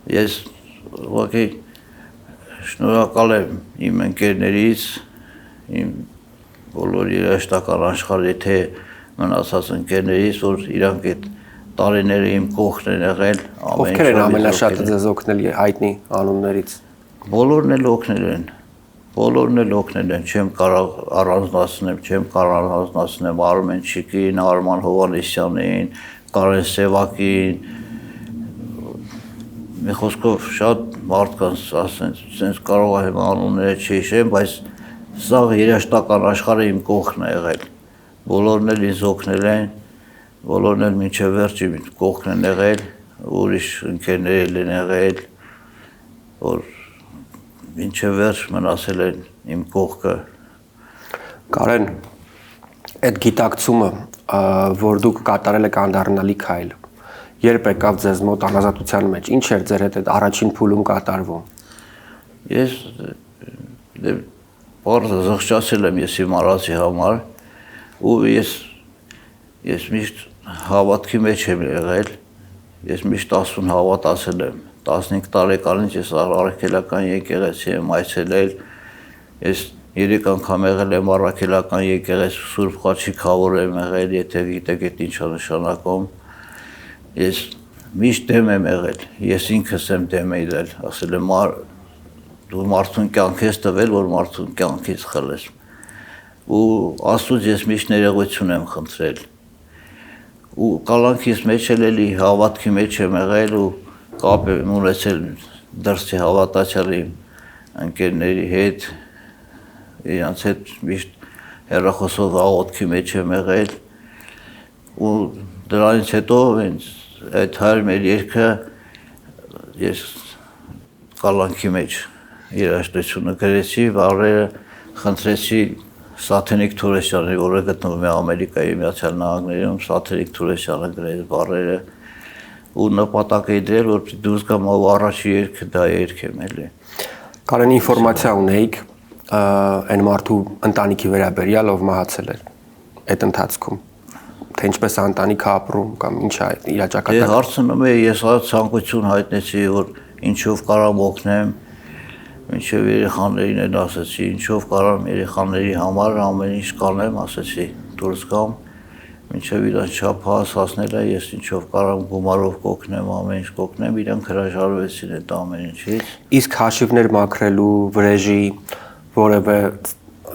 Ես ուղղակի շնորհակալ եմ իմ ընկերներից, իմ բոլոր երաժշտական աշխարհի թե մնացած ընկերներից, որ իրանք այդ տարիները իմ կողքն են եղել։ Ովքեր են ամենաշատը ձեզ օգնել հայտնի անուններից։ Բոլորն էլ օգնել են։ Բոլորն էլ օգնել են, չեմ կարող առանձնացնեմ Արմեն Չիկին, Արման Հովանեսյանին, Կարեն Սևակին, մի խոսքով շատ մարդկանց ասենց կարող եմ անունները չհիշեմ, բայց սա երաժշտական աշխարհը իմ կողքն է եղել։ Բոլորն էլ ինձ օգնել են, բոլորն էլ մինչև վերջի կողքն են եղել, ուրիշ ընկերներ են եղել, որ մինչև վերջ մնացել են իմ կողքը։ Կարեն, այդ գիտակցումը, որ դուք կատարել եք անդառնալի քայլ, երբ եկավ ձեզ մոտ անազատության մեջ, ինչ էր ձեր հետ այդ առաջին փուլում կատարվում։ Ես բարձր զղջացել եմ ես իմ արածի համար ու ես միշտ հավատքի մեջ եմ եղել, ես միշտ Աստծուն հավատացել եմ, 15 տարեկանից ես առաքելական եկեղեցի եմ այցելել, ես 3 անգամ եղել եմ առաքելական եկեղեցի Սուրբ Խաչի քավոր եմ եղել, եթե գիտեք այդ ինչ է նշանակում, ես միշտ դեմ եմ եղել, ես ինքս եմ դեմ եղել, ասել եմ դու մարդուն կյանք ես տվել, որ մարդուն կյանքից խլես։ Ու Աստծուց ես միշտ ներողություն եմ խնդրել։ Ու կալանքից մեջ էլի հավատքի մեջ եմ եղել ու կապ եմ ունեցել դրսի հավատացյալ իմ ընկերների հետ, իրանց հետ միշտ հեռախոսով աղոթքի մեջ եմ եղել ու դրանից հետո այդ հայր մեր երգը ես կալանքի մեջ երաժշտությունը գրեցի, բառերը խնդրեցի Սաթենիկ Թուրեշյանի, որը գտնվում է Ամերիկայի Միացյալ Նահանգներում, Սաթենիկ Թուրեշյանը գրեց բառերը ու նպատակ է դրել, որ դուրս գամ առաջի երգը դա երգ եմ էլի։ Կարեն ինֆորմացիա ունեիք այն մարդու ընտանիքի վերաբերյալ, ով մահացել էր այդ ընթացքում, թե ինչպես է ընտանիքը ապրում կամ ինչ է իր ճակատագրը։ Դե հարցնում եմ, ես ցանկություն հայտնեցի, որ ինչով կարամ օգնեմ, մինչև երեխաներին էլ ասեցի, ինչով կարամ երեխաների համար ամեն ինչ կանեմ, ասեցի, դուրս գամ, մինչև իրանց չափ հասնել է, ես ինչով կարամ գումարով կօգնեմ, ամեն ինչ կօգնեմ, իրանք հրաժարվեցին այդ ամեն ինչից։ Իսկ հաշիվներ մաքրելու, վրեժի, որևէ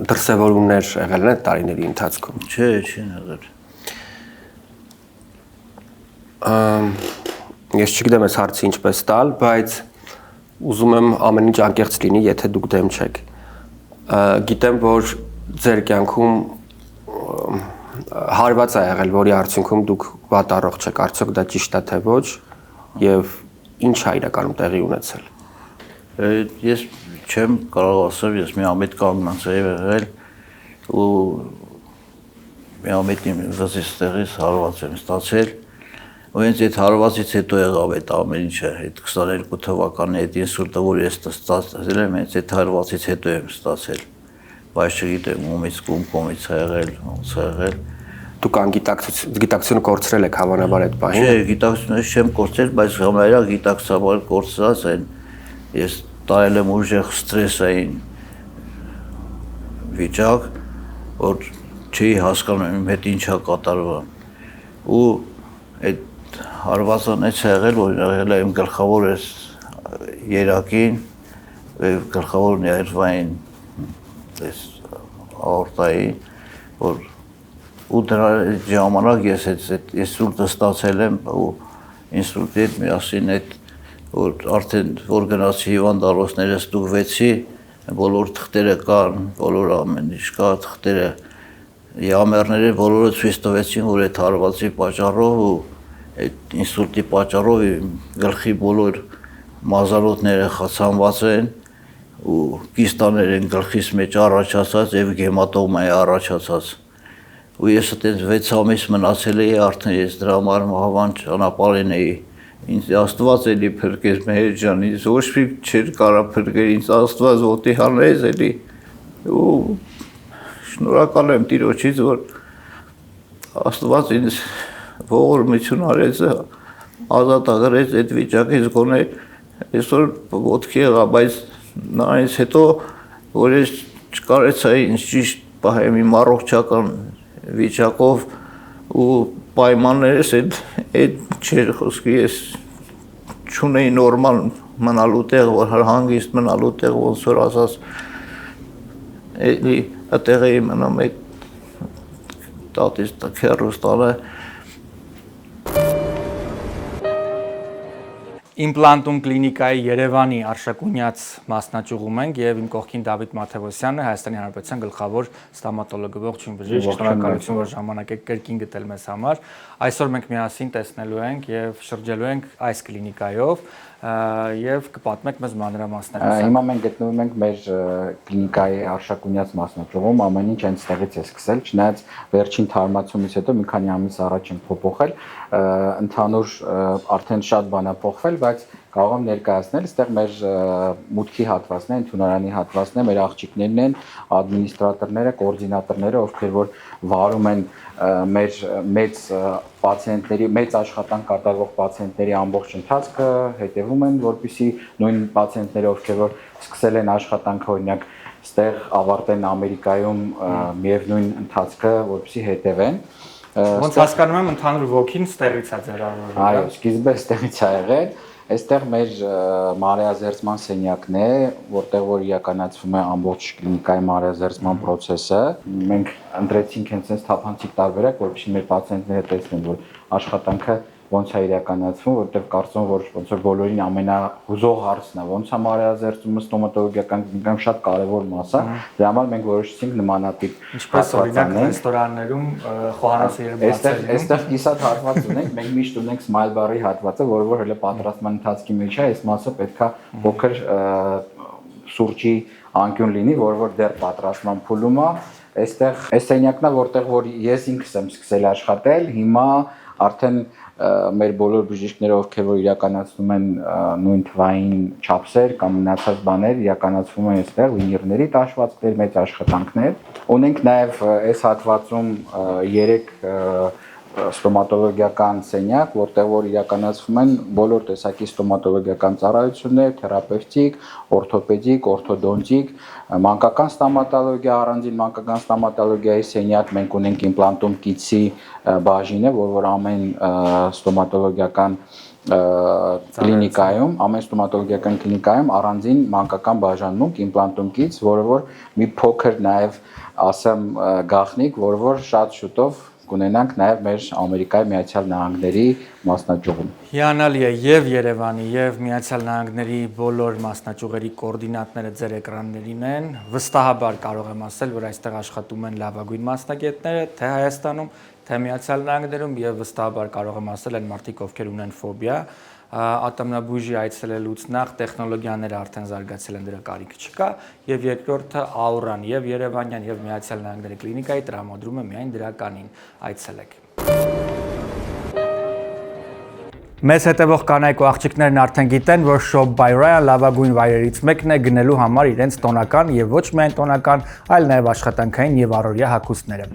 դրսևորումներ եղել են տարիների ընթացքում։ Չէ, չեն եղել։ Ես չգիտեմ այս հարցը ինչպես տալ, բայց ուզում եմ ամեն ինչ անկեղծ լինի, եթե դուք դեմ չեք։ Գիտեմ, որ ձեր կյանքում հարված է եղել, որի արդյունքում դուք վատառողջ եք, արդյոք դա ճիշտ է թե ոչ, եւ ինչ է իրականում տեղի ունեցել։ Ես չեմ կարող ասել, ես մի ամիտ կանգնած եմ եղել ու մի ամիտ իմ վզից տեղից հարված եմ ստացել ու հենց այդ հարվածից հետո եղավ այդ ամեն ինչը, այդ 22 թվականի այդ ինսուլտը, որ ես ստացել եմ, հենց այդ հարվածից հետո եմ ստացել, բայց չգիտեմ ումից կողմից է եղել, ոնց է եղել։ Դուք գիտակցությունը կորցրել եք հավանաբար այդ պահին։ Չէ, գիտակցությունը չեմ կորցրել, բայց համարյա գիտակցաբար կորցրած են։ Ես տարել եմ ուժեղ ստրեսային վիճակ, որ չի հասկանում իմ հետ ինչա կատարվում։ Ու այդ հարվածանից է եղել, որ եղել է իմ գլխավոր երակին, գլխավոր ներվային աորտային, որ ու դրա ժամանակ ես այդ ինսուլտը ստացել եմ ու ինսուլտի հետ միասին այդ որ արդեն որ գնացի հիվանդարոսները ստուգվեցի, բոլոր թղթերը կան, բոլոր ամեն ինչ կա, թղթերը յամերները բոլորը ցույց տվեցին, որ այդ հարվածի պատճառով ու այդ ինսուլտի պատճառով գլխի բոլոր մազալոտները խացանված են ու կիստաներ են գլխիս մեջ առաջացած եւ գեմատոմա է առաջացած։ Ու ես այդպես 6 ամիս մնացել էի, արդեն ես դրա համար մահվան ճանապարհին էի։ Ինձ Աստված էլի փրկեց մեր ջան, ինձ ոչ մի չէր կարա փրկել, ինձ Աստված ոտի հանեց էլի։ Ու շնորհակալ եմ Տիրոջից, որ Աստված ինձ ողորմություն արեց, ազատ ագրեց այդ վիճակից գոնե Այսօր ոտքի եղա, բայց նայից հետո որ ես չկարեցա ինձ ճիշտ պահեմ իմ առողջական վիճակով ու պայմաններս այդ չէր խոսքի, ես չունեի նորմալ մնալու տեղ, որ հանգիստ մնալու տեղ, ոնց որ ասած էլի այդտեղ էի մնում այդ տատիս քեռուս տալը Իմպլանտում կլինիկայի Երևանի Արշակունյաց մասնաճյուղում ենք եւ իմ կողքին Դավիթ Մաթեոսյանը, Հայաստանի Հանրապետության գլխավոր ստոմատոլոգը, ողջույն բժիշկ, շնորհակալություն, որ ժամանակ եք կրկին գտել մեզ համար։ Այսօր մենք միասին տեսնելու ենք եւ շրջելու ենք այս կլինիկայով եւ կպատմեք մեզ մանրամասներով։ Հիմա մենք գտնվում ենք մեր կլինիկայի Արշակունյաց մասնաճյուղում, ամեն ինչ հենց տեղից է սկսել, չնայած վերջին թարմացումից հետո մի քանի ամիս առաջ ենք փոփոխել, ընդհանուր արդեն շատ բան է փոխվել, բայց կարող եմ ներկայացնել, այստեղ մեր մուտքի հատվածն է, ընդունարանի հատվածն է, մեր աղջիկներն են, ադմինիստրատորները, կոորդինատորները, ովքեր որ վարում են մեր մեծ պացիենտների, մեծ աշխատանք կատարվող պացիենտների ամբողջ ընթացքը, հետևում են, որպեսզի նույն պացիենտները, ովքեր որ սկսել են աշխատանքը, օրինակ, այստեղ ավարտեն Ամերիկայում միևնույն ընթացքը, որպեսզի հետևեն։ Ոնց հասկանում եմ, ընդհանուր ոգին ստեղից է ձեռավորվել։ Այո, սկիզբը ստեղից է եղել։ Այստեղ մեր մանրէազերծման սենյակն է, որտեղ որ իրականացվում է ամբողջ կլինիկայի մանրէազերծման process-ը։ Մենք ընտրեցինք հենց այս թափանցիկ տարբերակ, որովհետեւ մեր պացիենտները տեսնեն, որ աշխատանքը ոնց է իրականացվում, որտեղ կարծում եմ, որ ոնց որ բոլորին ամենահուզող հարցն է, ոնց է մանրէազերծումը ստոմատոլոգիական կլինիկայում շատ կարևոր մաս է։ Դրա համար մենք որոշեցինք նմանատիպ ինչպես օրինակ ռեստորաններում խոհանոցները բացել։ Այստեղ կիսատ հատված ունենք, մենք միշտ ունենք smile bar-ի հատվածը, որը որ հələ պատրաստման ընթացքի մեջ է, այս մասը պետքա փոքր սուրճի անկյուն լինի, որը որ դեռ պատրաստման փուլում է։ Այստեղ այս սենյակն է, որտեղ որ ես ինքս եմ սկսել աշխատել, հիմա արդեն մեր բոլոր բժիշկները, ովքեր որ իրականացնում են նույն թվային չափսեր կամ մնացած բաներ, իրականացվում են այստեղ վինիրների տաշվածքներ, մեծ աշխատանքներ։ Ունենք նաև այս հատվածում 3 ստոմատոլոգիական սենյակ, որտեղ որ իրականացվում են բոլոր տեսակի ստոմատոլոգիական ծառայություններ, թերապևտիկ, օրթոպեդիկ, օրթոդոնտիկ, մանկական ստոմատոլոգիա, առանձին մանկական ստոմատոլոգիայի սենյակ, մենք ունենք իմպլանտում կիցի բաժինը, որ ամեն ստոմատոլոգիական կլինիկայում, ամեն ստոմատոլոգիական կլինիկայում առանձին մանկական բաժանում իմպլանտում կից, որը որ մի փոքր նաև ասեմ գաղտնիք, որ շատ շուտով կունենանք նաև մեր Ամերիկայի Միացյալ Նահանգների մասնաճյուղում։ Հիանալի է եւ Երևանի եւ Միացյալ Նահանգների բոլոր մասնաճյուղերի կոորդինատները ձեր էկրաններին են։ Վստահաբար կարող եմ ասել, որ այստեղ աշխատում են լավագույն մասնագետները, թե Հայաստանում, թե Միացյալ Նահանգներում եւ վստահաբար կարող եմ ասել այն մարդիկ, ովքեր ունեն ֆոբիա, ատամնաբույժի այցելելուց նախ տեխնոլոգիաները արդեն զարգացել են, դրա կարիք չկա, եւ երկրորդը աուրան եւ Երևանյան եւ Միացյալ Նահանգների կլինիկայի տրամադրում է միայն դրականին, այցելեք։ Մեզ հետևող կանայք ու աղջիկներն արդեն գիտեն, որ Shop by Raya լավագույն վայրերից մեկն է գնելու համար իրենց տոնական եւ ոչ միայն տոնական, այլ նաեւ աշխատանքային եւ առօրյա հագուստները։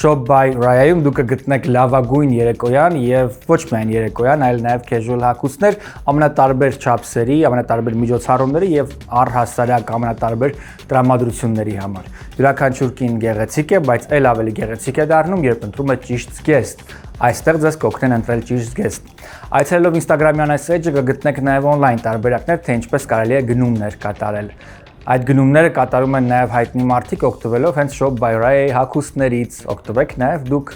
Shop by Raya-ում դուք կգտնեք լավագույն երեկոյան եւ ոչ միայն երեկոյան, այլ նաեւ casual հագուստներ ամենատարբեր չափսերի, ամենատարբեր միջոցառումների եւ առհասարակ ամենատարբեր տրամադրությունների համար։ Յուրաքանչյուր կին գեղեցիկ է, բայց այլ ավելի գեղեցիկ է դառնում, երբ ընտրում է ճիշտ զգեստ։ Այստեղ ձեզ կօգնեն ընտրել ճիշտ զգեստ։ Այցելելով Instagram-յան այս էջը կգտնեք նաև on-line տարբերակներ, թե ինչպես կարելի է գնումներ կատարել։ Այդ գնումները կատարում են նաև հայտնի մարդիկ, օգտվելով հենց Shop by Raya-ի հագուստներից։ Օգտվեք նաև դուք։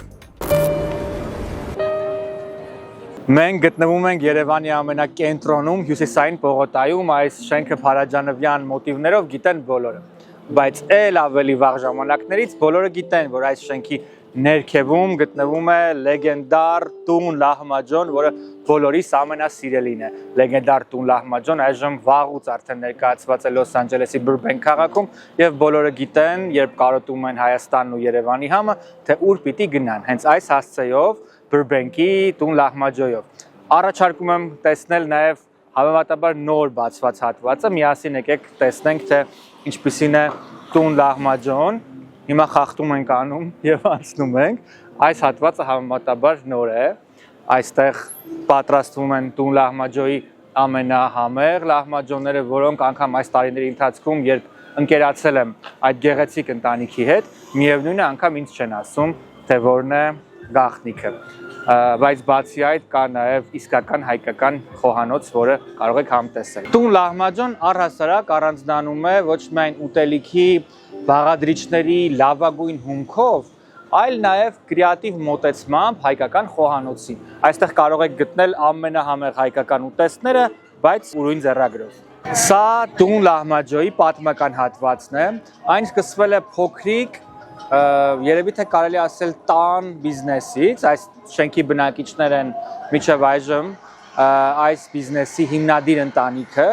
Մենք գտնվում ենք Երևանի ամենակենտրոնում, հյուսիսային պողոտայում, այս շենքը փարաջանովյան մոտիվներով գիտեն բոլորը։ Բայց այլ ավելի վաղ ժամանակներից բոլորը գիտեն, որ այս շենքի ներքևում գտնվում է լեգենդար տուն Լահմաջոն, որը բոլորիս ամենասիրելին է։ Լեգենդար տուն Լահմաջոն այժմ վաղուց արդեն ներկայացված է Լոս Անջելեսի Բուրբենք քաղաքում եւ բոլորը գիտեն, երբ կարոտում են Հայաստանն ու Երևանի համը, թե ուր պիտի գնան։ Հենց այս հասցեով Բուրբենքի տուն Լահմաջոյով։ Առաջարկում եմ տեսնել նաեւ հավանաբար նոր բացված հատվածը, միասին եկեք տեսնենք, թե ինչպիսին է տուն Լահմաջոն։ Հիմա խախտում ենք անում եւ անցնում ենք։ Այս հատվածը հավանաբար նոր է։ Այստեղ պատրաստվում են տուն Լահմաջոյի ամենահամեղ լահմաջոնները, որոնք անգամ այս տարիների ընթացքում, երբ ընկերացել եմ այդ գեղեցիկ ընտանիքի հետ, միևնույնն է անգամ ինձ չեն ասում, թե որն է գաղտնիքը։ Բայց բացի այդ կա նաև իսկական հայկական խոհանոց, որը կարող եք համտեսել։ Տուն լահմաջոն առհասարակ առանձնանում է ոչ միայն ուտելիքի բաղադրիչների լավագույն հումքով, այլ նաև կրեատիվ մոտեցմամբ հայկական խոհանոցին։ Այստեղ կարող եք գտնել ամենահամեղ հայկական ուտեստները, բայց ուրույն ձեռագրով։ Սա տուն լահմաջոյի պատմական հատվածն է, այն սկսվել է փոքրիկ, երևի թե կարելի ասել տան բիզնեսից, այս շենքի բնակիչներ են մինչև այժմ այս բիզնեսի հիմնադիր ընտանիքը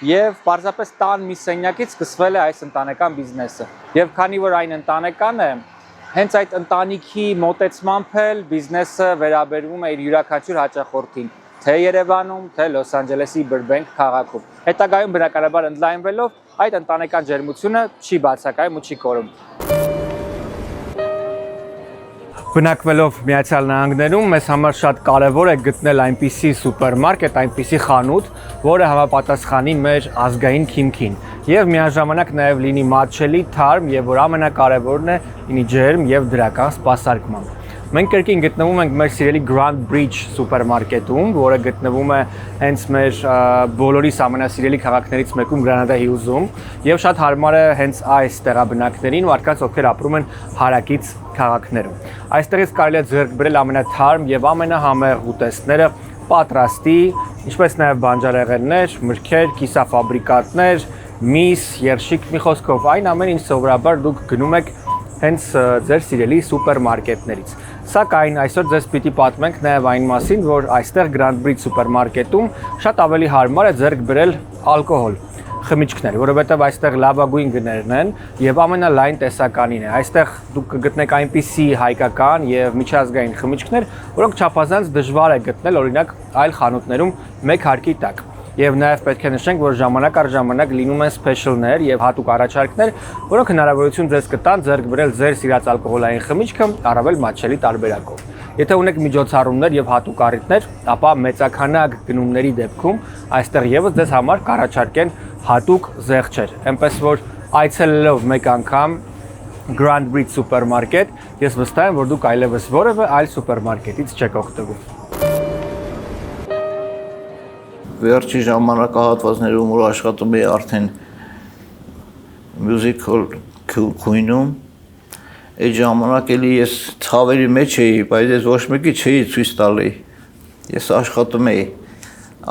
եւ պարզապես տան մի սենյակից սկսվել է այս ընտանեկան բիզնեսը։ Եվ քանի որ այն ընտանեկան է, հենց այդ ընտանիքի մոտեցմամբ էլ բիզնեսը վերաբերվում է իր յուրաքանչյուր հաճախորդին, թե Երևանում, թե Լոս Անջելեսի Բըրբենք քաղաքում։ Հետագայում բնականաբար ընդլայնվելով այդ ընտանեկան ջերմությունը չի բացակայում ու չի կորում։ Բնակվելով Միացյալ Նահանգներում մեզ համար շատ կարևոր է գտնել այնպիսի սուպերմարկետ, այնպիսի խանութ, որը համապատասխանի մեր ազգային քիմքին եւ միաժամանակ նաեւ լինի մատչելի, թարմ եւ որ ամենակարևորն է, լինի ջերմ եւ դրական սպասարկմամբ։ Մենք կրկին գտնվում ենք մեր սիրելի Grand Bridge սուպերմարկետում, որը գտնվում է հենց մեր բոլորիս ամենասիրելի քաղաքներից մեկում Granada Hills-ում, եւ շատ հարմար է հենց այս տեղաբնակներին ու արկած ովքեր ապրում են հարակից քաղաքներում։ Այստեղից կարելի է ձեռք բերել ամենաթարմ եւ ամենահամեղ ուտեստները պատրաստի, ինչպես նաեւ բանջարեղեններ, մրգեր, կիսաֆաբրիկատներ, միս, երշիկ, մի խոսքով այն ամեն ինչ սովորաբար դուք գնում եք հենց ձեր սիրելի սուպերմարկետներից։ Սակայն այսօր ձեզ պիտի պատմենք նաև այն մասին, որ այստեղ Grand Bridge սուպերմարկետում շատ ավելի հարմար է ձեռք բերել ալկոհոլ, խմիչքներ, որովհետև այստեղ լավագույն գներն են եւ ամենալայն տեսականին է։ Այստեղ դուք կգտնեք այնպիսի հայկական եւ միջազգային խմիչքներ, որոնք չափազանց դժվար է գտնել օրինակ այլ խանութներում մեկ հարկի տակ։ Եվ նաև պետք է նշենք, որ ժամանակ առ ժամանակ լինում են սփեշլներ եւ հատուկ առաջարկներ, որոնք հնարավորություն ձեզ կտան ձեռք բերել ձեր սիրած ալկոհոլային խմիչքը առավել մատչելի տարբերակով։ Եթե ունեք միջոցառումներ եւ հատուկ առիթներ, ապա մեծաքանակ գնումների դեպքում այստեղ եւս ձեզ համար կառաջարկեն հատուկ զեղչեր։ Էնպես որ այցելելով մեկ անգամ Grand Bridge սուպերմարկետ, ես վստահ եմ, որ դուք այլևս որևէ այլ սուպերմարկետից չեք օգտվում։ Վերջի ժամանակահատվածներում որ աշխատում էի արդեն musical քույնում, այդ ժամանակ էլի ես ցավերի մեջ էի, բայց ես ոչ մեկի չէի ցույց տալի։ Ես աշխատում էի,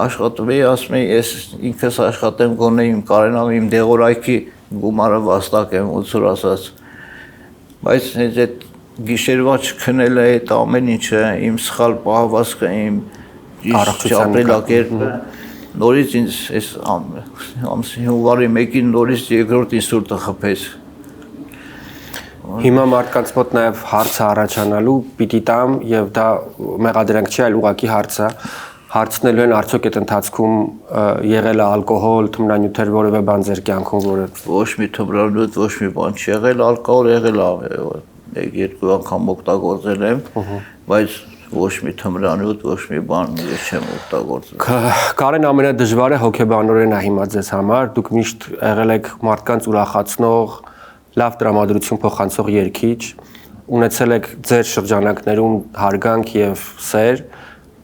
ասում էի, ես ինքս աշխատեմ, գոնե իմ կարենամ իմ դեղորայքի գումարը վաստակեմ, ոնցոր ասած։ Բայց հենց այդ գիշերվա չքնելը այդ ամեն ինչը, իմ սխալ պահվածքը, իմ ապրելակերպը, նորից ինձ այս հունվարի 1-ին նորից երկրորդ ինսուլտը խփեց։ Հիմա մարդկանց մոտ նաև հարցը առաջանալու պիտի տամ եւ դա մեղադրանք չի, այլ ուղղակի հարց է։ Հարցնելու են արդյոք այդ ընթացքում եղել է ալկոհոլ, թմրանյութեր, որևէ բան ձեր կյանքում, որը ոչ մի թմրանյութ, ոչ մի բան չի եղել, ալկոհոլ եղել է, 1-2 անգամ օգտագործել եմ, բայց ոչ մի թմրանյութ, ոչ մի բան ես չեմ օգտագործել։ Կարեն ամենադժվարը հոգեբանորեն է հիմա ձեզ համար, դուք միշտ եղել եք մարդկանց ուրախացնող, լավ տրամադրություն փոխանցող երգիչ, ունեցել եք ձեր շրջանակներում հարգանք եւ սեր,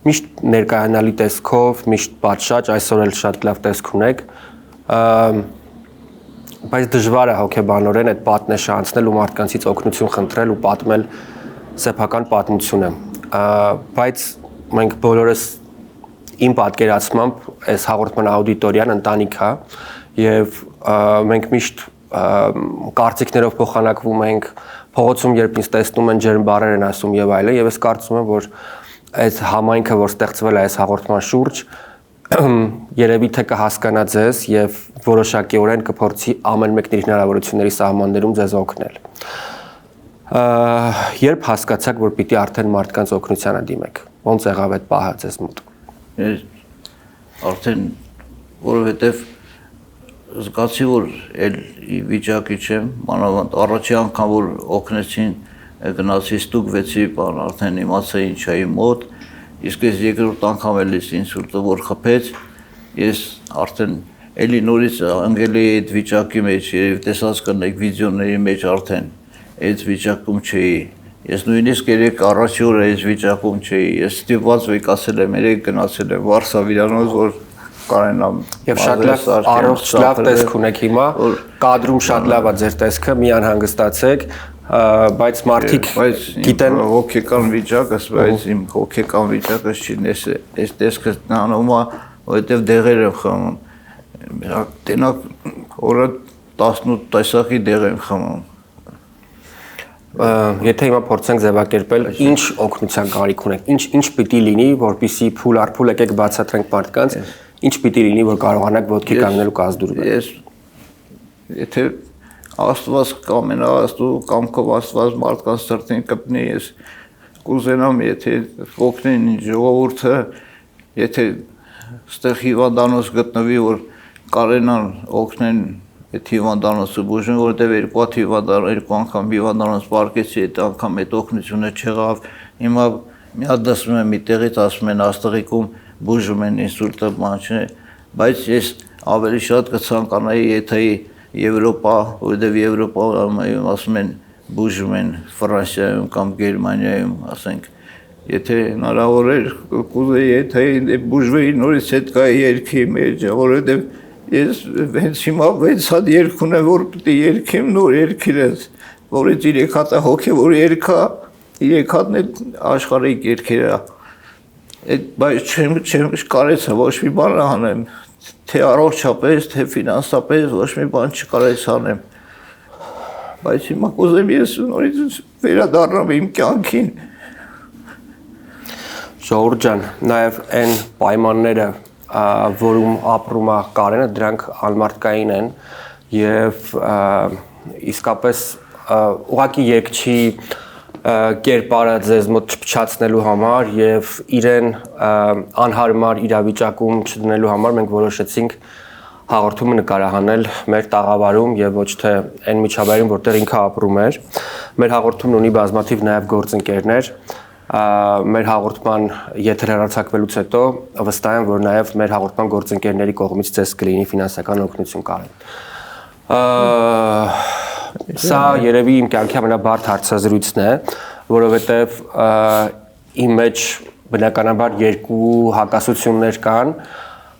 միշտ ներկայանալի տեսքով, միշտ պատշաճ, այսօր էլ շատ լավ տեսք ունեք, բայց դժվար է հոգեբանորեն այդ պատնեշը անցնել ու մարդկանցից օգնություն խնդրել ու պատմել սեփական պատմությունը, բայց մենք բոլորս իմ պատկերացմամբ այս հաղորդման աուդիտորիան ընտանիք է եւ մենք միշտ կարծիքներով փոխանակվում ենք, փողոցում երբ ինձ տեսնում են ջերմ բառեր են ասում եւ այլն, եւ ես կարծում եմ, որ այս համայնքը, որ ստեղծվել է այս հաղորդման շուրջ, երևի թե կհասկանա ձեզ եւ որոշակիորեն կփորձի ամեն մեկն իր հնարավորությունների սահմաններում ձեզ օգնել։ Երբ հասկացաք, որ պիտի արդեն մարդկանց օգնությանը դիմեք, ոնց եղավ այդ պահը ձեզ մոտ։ Արդեն որովհետեւ զգացի, որ այլ վիճակի չեմ, մանավանդ առաջի անգամ որ օգնեցին, գնացի ստուգվեցի, բան արդեն իմացա ինչ է իմ մոտ, իսկ ես երկրորդ անգամ էլ ինսուլտը որ խփեց, ես արդեն էլի նորից անգել էի այդ վիճակի մեջ, երբ տեսած կնեք վիդեոների մեջ արդեն այդ վիճակում չէի։ Ես նույնիսկ երեք առաջի օրը այս վիճակում չէի։ Ես ստիպված էի ասել եմ, երեք գնացել եմ Վարշավիրանոց, որ կարենամ։ Եվ շատ լավ առողջ լավ տեսք ունեք հիմա, կադրում շատ լավ է ձեր տեսքը, մի անհանգստացեք, բայց մարդիկ գիտեն հոգեկան վիճակս, բայց իմ հոգեկան վիճակս չի, այս տեսքը նանում է, որովհետև դեղեր եմ խմում։ Տենակ օրը 18 տեսակի դեղ եմ խմում։ Եթե հիմա փորձենք ձևակերպել, ինչ օգնության կարիք ունեք, ինչ պիտի լինի, որպեսզի փուլ առ փուլ եկեք բացատրենք մարդկանց, ինչ պիտի լինի, որ կարողանաք ոտքի կանգնելու կազդուրվել։ Ես եթե Աստված կամենա, Աստծո կամքով Աստված մարդկանց սրտին կպնի, ես կուզենամ, եթե օգնեն ժողովուրդը, եթե ստեղ հիվանդանոց գտնվի, որ կարենան օգնեն այդ հիվանդանոցը բուժեն, որովհետև երկու անգամ հիվանդանոց պարկեցի, այդ անգամ այդ օգնությունը չեղավ, հիմա մի հատ դասում եմ մի տեղից, ասում են աստղիկում բուժում են ինսուլտը, բան չէ, բայց ես ավելի շատ կցանկանայի, եթե Եվրոպա, որովհետև Եվրոպայում ասում են բուժում են Ֆրանսիայում կամ Գերմանիայում, ասենք, եթե հնարավոր էր, կուզեի, եթե բուժվեի նորից հետ գայի երկի մեջ, որովհետև ես հենց հիմա 6 հատ երգ ունեմ, որ պիտի երգեմ նոր երգերս, որից 3 հատը հոգևոր երգ է, 3 հատն էլ աշխարհիկ երգեր է։ Բայց չեմ կարեցա ոչ մի բան անեմ, թե առողջապես, թե ֆինանսապես ոչ մի բան չկարեց անեմ։ Բայց հիմա կուզեմ ես նորից վերադառնամ իմ կյանքին։ Ժողովուրդ ջան, նաև այն պայմանները, որում ապրում է Կարենը, դրանք անմարդկային են եւ իսկապես ուղղակի եկչի կերպարը ձեզ մոտ չփչացնելու համար եւ իրեն անհարմար իրավիճակում չդնելու համար մենք որոշեցինք հաղորդումը նկարահանել մեր տաղավարում եւ ոչ թե այն միջավայրում, որտեղ ինքը ապրում էր։ Մեր հաղորդումն ունի բազմաթիվ նաեւ գործընկերներ, մեր հաղորդման եթեր հեռարձակվելուց հետո վստահ եմ, որ նաև մեր հաղորդման գործընկերների կողմից ձեզ կլինի ֆինանսական օգնություն Կարեն։ Սա երևի իմ կյանքի ամենաբարդ հարցազրույցն է, որովհետև իմ մեջ բնականաբար երկու հակասություններ կան։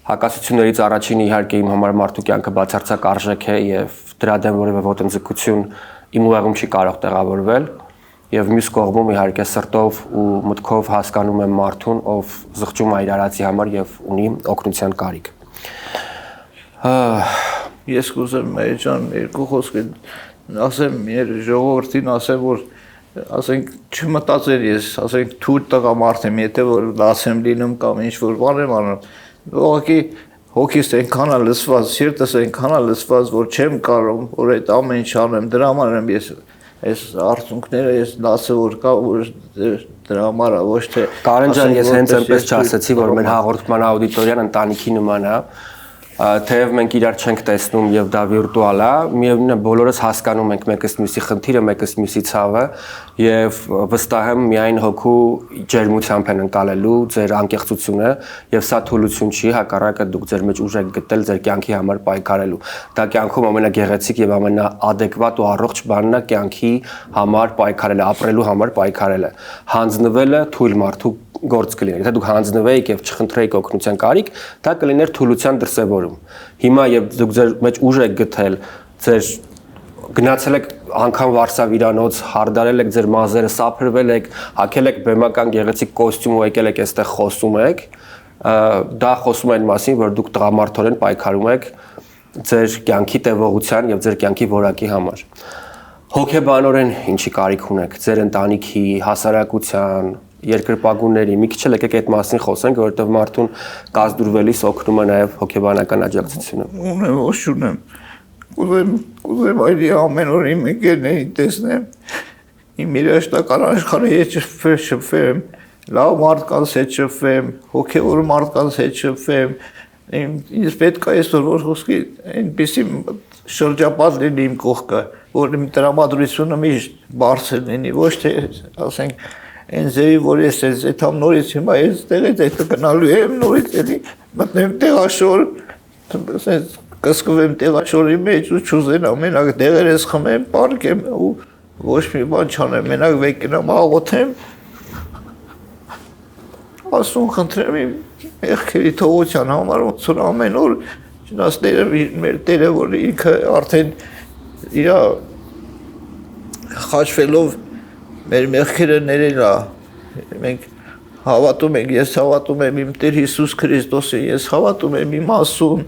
Հակասություններից առաջինը իհարկե իմ համար մարդու կյանքը բացարձակ արժեք է եւ դրա դեմ որևէ ոտնձգություն իմ ուղեղում չի կարող տեղավորվել։ Եվ մյուս կողմում իհարկե սրտով ու մտքով հասկանում եմ մարդուն, ով զղջում է իր արածի համար եւ ունի օգնության կարիք։ Ես կուզեմ Մայրջան երկու խոսք ասեմ մեր ժողովրդին, ասեմ որ ասենք չմտածեր ես, ասենք թույլ տղամարդ եմ, եթե որ լացեմ լինում կամ ինչ որ բան եմ անում, ուղղակի հոգիս այնքան է լսված, սիրտս այնքան է լսված, որ չեմ կարող, որ այդ ամեն ինչ անեմ, դրա համար եմ ես այս արդյունքները ես լացը որ կա, որ դրա համար է, ոչ թե Կարեն ջան, ես հենց այնպես չասեցի, որ մեր հաղորդման աուդիտորիան ընտանիքի նման է, թեև մենք իրար չենք տեսնում եւ դա վիրտուալ է, միևնույնն է բոլորս հասկանում ենք մեկս մյուսի խնդիրը, մեկս մյուսի ցավը եւ վստահ եմ միայն հոգու ջերմությամբ են ընկալելու ձեր անկեղծությունը եւ սա թուլություն չի, հակառակը դուք ձեր մեջ ուժ եք գտել ձեր կյանքի համար պայքարելու։ Դա կյանքում ամենագեղեցիկ եւ ամենաադեկվատ ու առողջ բանն է կյանքի համար պայքարելը, ապրելու համար պայքարելը։ Հանձնվելը թույլ մարդու գործ կլիներ։ Եթե դուք հանձնվեիք եւ չխնդրեիք օգնության կարիք, դա կլիներ թուլության դրսևորում։ Հիմա երբ դուք ձեր մեջ ուժ եք գտել, ձեր գնացել եք անգամ Վարշավիրանոց, հարդարել եք ձեր մազերը, սափրվել եք, հագել եք բեմական գեղեցիկ կոստյում ու եկել եք այստեղ խոսում եք, դա խոսում է այն մասին, որ դուք տղամարդորեն պայքարում եք ձեր կյանքի տևողության եւ ձեր կյանքի որակի համար։ Հոգեբանորեն ինչի կարիք ունեք, ձեր ընտանիքի, հասարակության, երկրպագուների, մի քիչ էլ եկեք այդ մասին խոսենք, որովհետև մարդուն կազդուրվելիս օգնում է նաև հոգեբանական աջակցությունը։ Ունեմ, ոչ ունեմ։ Կուզեմ այլի ամեն օր իմ ընկերներին տեսնեմ, իմ երաժշտական աշխարհի հետ շփվեմ, լավ մարդկանց հետ շփվեմ, հոգևոր մարդկանց հետ շփվեմ, ինձ պետք է այսօր որ խոսքի այնպեսի շրջապատ լինի իմ կողքը, որ իմ տրամադրությունը միշտ բարձր լինի, ոչ թե ասենք այն ձևի, որ ես այդ նորից հիմա ես տեղից այդ գնալու եմ, նորից էլի մտնեմ տեղաշոր, ասես կսկվեմ տեղաշորի մեջ ու չուզենամ մենակ դեղերս խմեմ, պարկեմ ու ոչ մի բան չանեմ, մենակ վեկենամ աղոթեմ, ասում խնդրեմ իմ մեղքերի թողության համար, ոնց որ ամեն օր չնաս մեր Տերը, որ ինքը արդեն իր խաչվելով մեր մեղքերը ներել է, մենք հավատում ենք, ես հավատում եմ իմ Տեր Հիսուս Քրիստոսին, ես հավատում եմ իմ Աստծուն,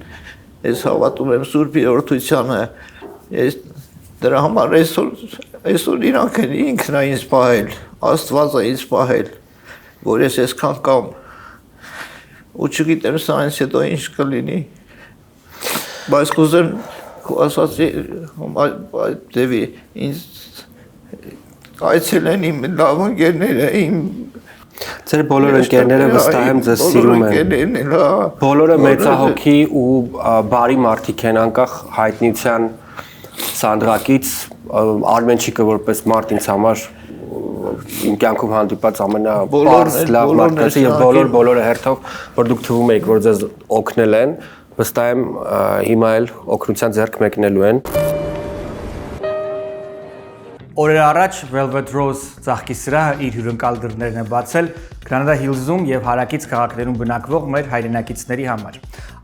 ես հավատում եմ Սուրբ Երրորդությանը, ես դրա համար այսօր իրանք են ինքն է ինձ պահել, Աստված է ինձ պահել, որ ես այսքան կամ, ու չգիտեմ սա ինձ հետո ինչ կլինի, բայց կուզեմ ասացի դեպի ինձ այցելեն իմ լավ ընկերները, իմ Ձեր բոլոր ընկերները վստահ եմ ձեզ սիրում են։ Բոլորը մեծահոգի ու բարի մարդիկ են, անկախ հայտնիության սանդղակից, Արմենչիկը որպես մարդ ինձ համար իմ կյանքում հանդիպած ամենապարզ լավ մարդկանց եւ բոլորը հերթով, որ դուք թվում եք, որ ձեզ օգնել են, վստահ եմ հիմա էլ օգնության ձեռք մեկնելու են։ Օրեր առաջ Velvet Rose ծաղկի սրահը իր հյուրընկալ դռներն է բացել Granada Hills-ում եւ հարակից քաղաքներում բնակվող մեր հայրենակիցների համար։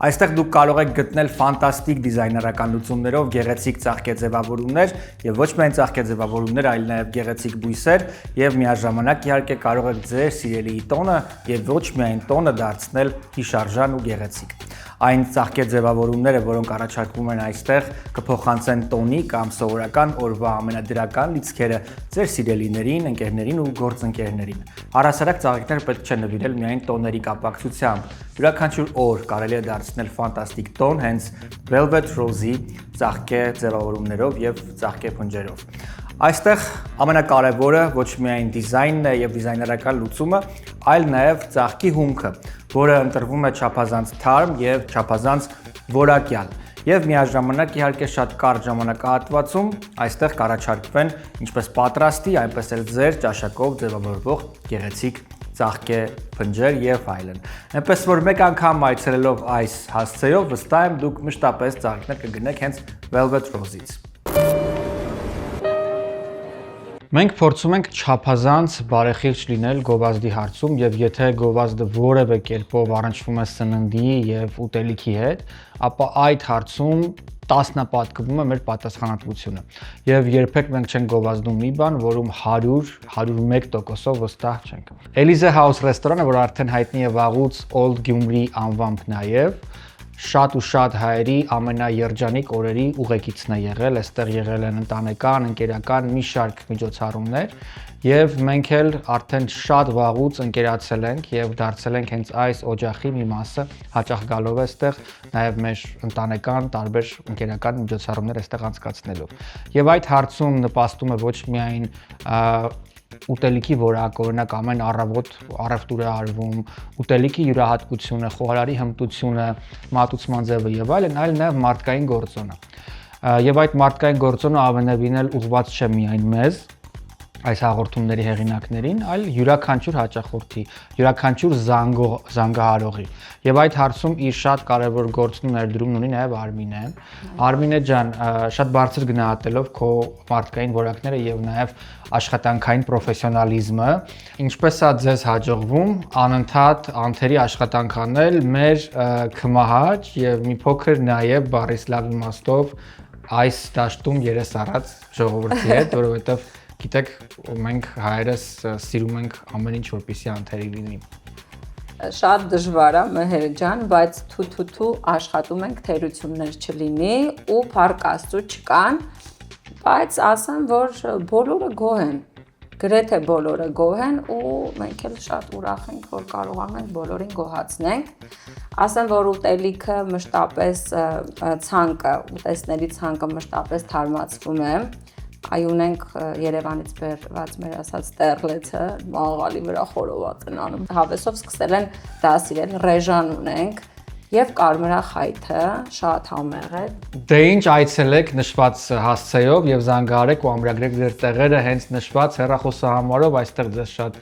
Այստեղ դուք կարող եք գտնել ֆանտաստիկ դիզայներական լուծումներով գեղեցիկ ծաղկեձևավորումներ եւ ոչ միայն ծաղկեձևավորումներ, այլ նաեւ գեղեցիկ բույսեր եւ միաժամանակ իհարկե կարող եք ձեր սիրելիի տոնը եւ ոչ միայն տոնը դարձնել հիշարժան ու գեղեցիկ։ Այն ծաղկեձևավորումները, որոնք առաջարկվում են այստեղ, կփոխանցեն տոնի կամ սովորական օրվա ամենադրական լիցքերը ձեր սիրելիներին, ընկերներին ու գործընկերներին։ Առհասարակ ծաղիկները պետք չէ նվիրել միայն տոների կապակցությամբ։ Յուրաքանչյուր օր կարելի է դարձնել ֆանտաստիկ տոն հենց Velvet Rose-ի ծաղկեձևավորումներով եւ ծաղկեփնջերով։ Այստեղ ամենակարևորը ոչ միայն դիզայնն է եւ դիզայներական լուծումը, այլ նաեւ ծաղկի հումքը, որը ընտրվում է չափազանց թարմ եւ չափազանց որակյալ։ Եվ միաժամանակ իհարկե շատ կարճ ժամանակահատվածում այստեղ կառաջարկվեն ինչպես պատրաստի, այնպես էլ ձեր ճաշակով ձևավորվող գեղեցիկ ծաղկեփնջեր եւ այլն։ Այնպես որ մեկ անգամ այցելելով այս հասցեով վստահ եմ դուք մշտապես ծաղիկներ կգնեք հենց Velvet Rose-ից։ Մենք փորձում ենք չափազանց բարեխիղճ լինել գովազդի հարցում եւ եթե գովազդը որևէ կերպով առնչվում է սննդի եւ ուտելիքի հետ, ապա այդ հարցում տասնապատկվում է մեր պատասխանատվությունը եւ երբեք մենք չենք գովազդում մի բան, որում 100-101% վստահ չենք։ Elise House ռեստորանը, որ արդեն հայտնի է վաղուց Old Gyumri անվամբ նաեւ շատ ու շատ հայերի ամենաերջանիկ օրերի ուղեկիցն է եղել, այստեղ եղել են ընտանեկան, ընկերական մի շարք միջոցառումներ եւ մենք էլ արդեն շատ վաղուց ընկերացել ենք եւ դարձել ենք հենց այս օջախի մի մասը, հաճախ գալով այստեղ նաեւ մեր ընտանեկան տարբեր ընկերական միջոցառումներ այստեղ անցկացնելով։ Եվ այդ հարցում նպաստում է ոչ միայն ուտելիքի որակ, օրինակ ամեն առավոտ առևտուր է արվում, ուտելիքի յուրահատկությունը, խոհարարի հմտությունը, մատուցման ձևը եւ այլն, այլ նաեւ մարդկային գործոնը։ Եվ այդ մարդկային գործոնը ամենևին էլ ուղղված չէ միայն մեզ, այս հաղորդումների հեղինակներին, այլ յուրաքանչյուր հաճախորդի, յուրաքանչյուր զանգահարողի։ Եվ այդ հարցում իր շատ կարևոր գործն ու ներդրումն ունի նաև Արմինեն։ Արմինե ջան, շատ բարձր գնահատելով քո մարդկային որակները եւ նաև աշխատանքային պրոֆեսիոնալիզմը, ինչպես է ձեզ հաջողվում անընդհատ անթերի աշխատանք անել մեր քմահաճ եւ մի փոքր նաև բառիսլավ իմաստով այս դաշտում երես առած ժողովրդի հետ, որովհետեւ գիտեք, մենք հայերս սիրում ենք ամեն ինչ որպեսզի անթերի լինի։ Շատ դժվար է Մեհեր ջան, բայց թութու աշխատում ենք թերություններ չլինի ու փառք Աստծո չկան, բայց ասեմ, որ բոլորը գոհ են, գրեթե բոլորը գոհ են ու մենք էլ շատ ուրախ ենք, որ կարողանում ենք բոլորին գոհացնենք։ Ասեմ, որ ուտելիքը մշտապես ցանկը, ուտեստների ցանկը մշտապես թարմացվում է։ Այ ունենք Երևանից բերված մեր ասած տերլեցը, մաղալի վրա խորոված են անում։ Հավեսով սկսել են դասիրել, ռեժան ունենք եւ կարմրախայթը շատ համեղ է։ Դե ինչ այցելեք նշված հասցեով եւ զանգահարեք ու ամրագրեք ձեր տեղերը հենց նշված հեռախոսահամարով, այստեղ ձեզ շատ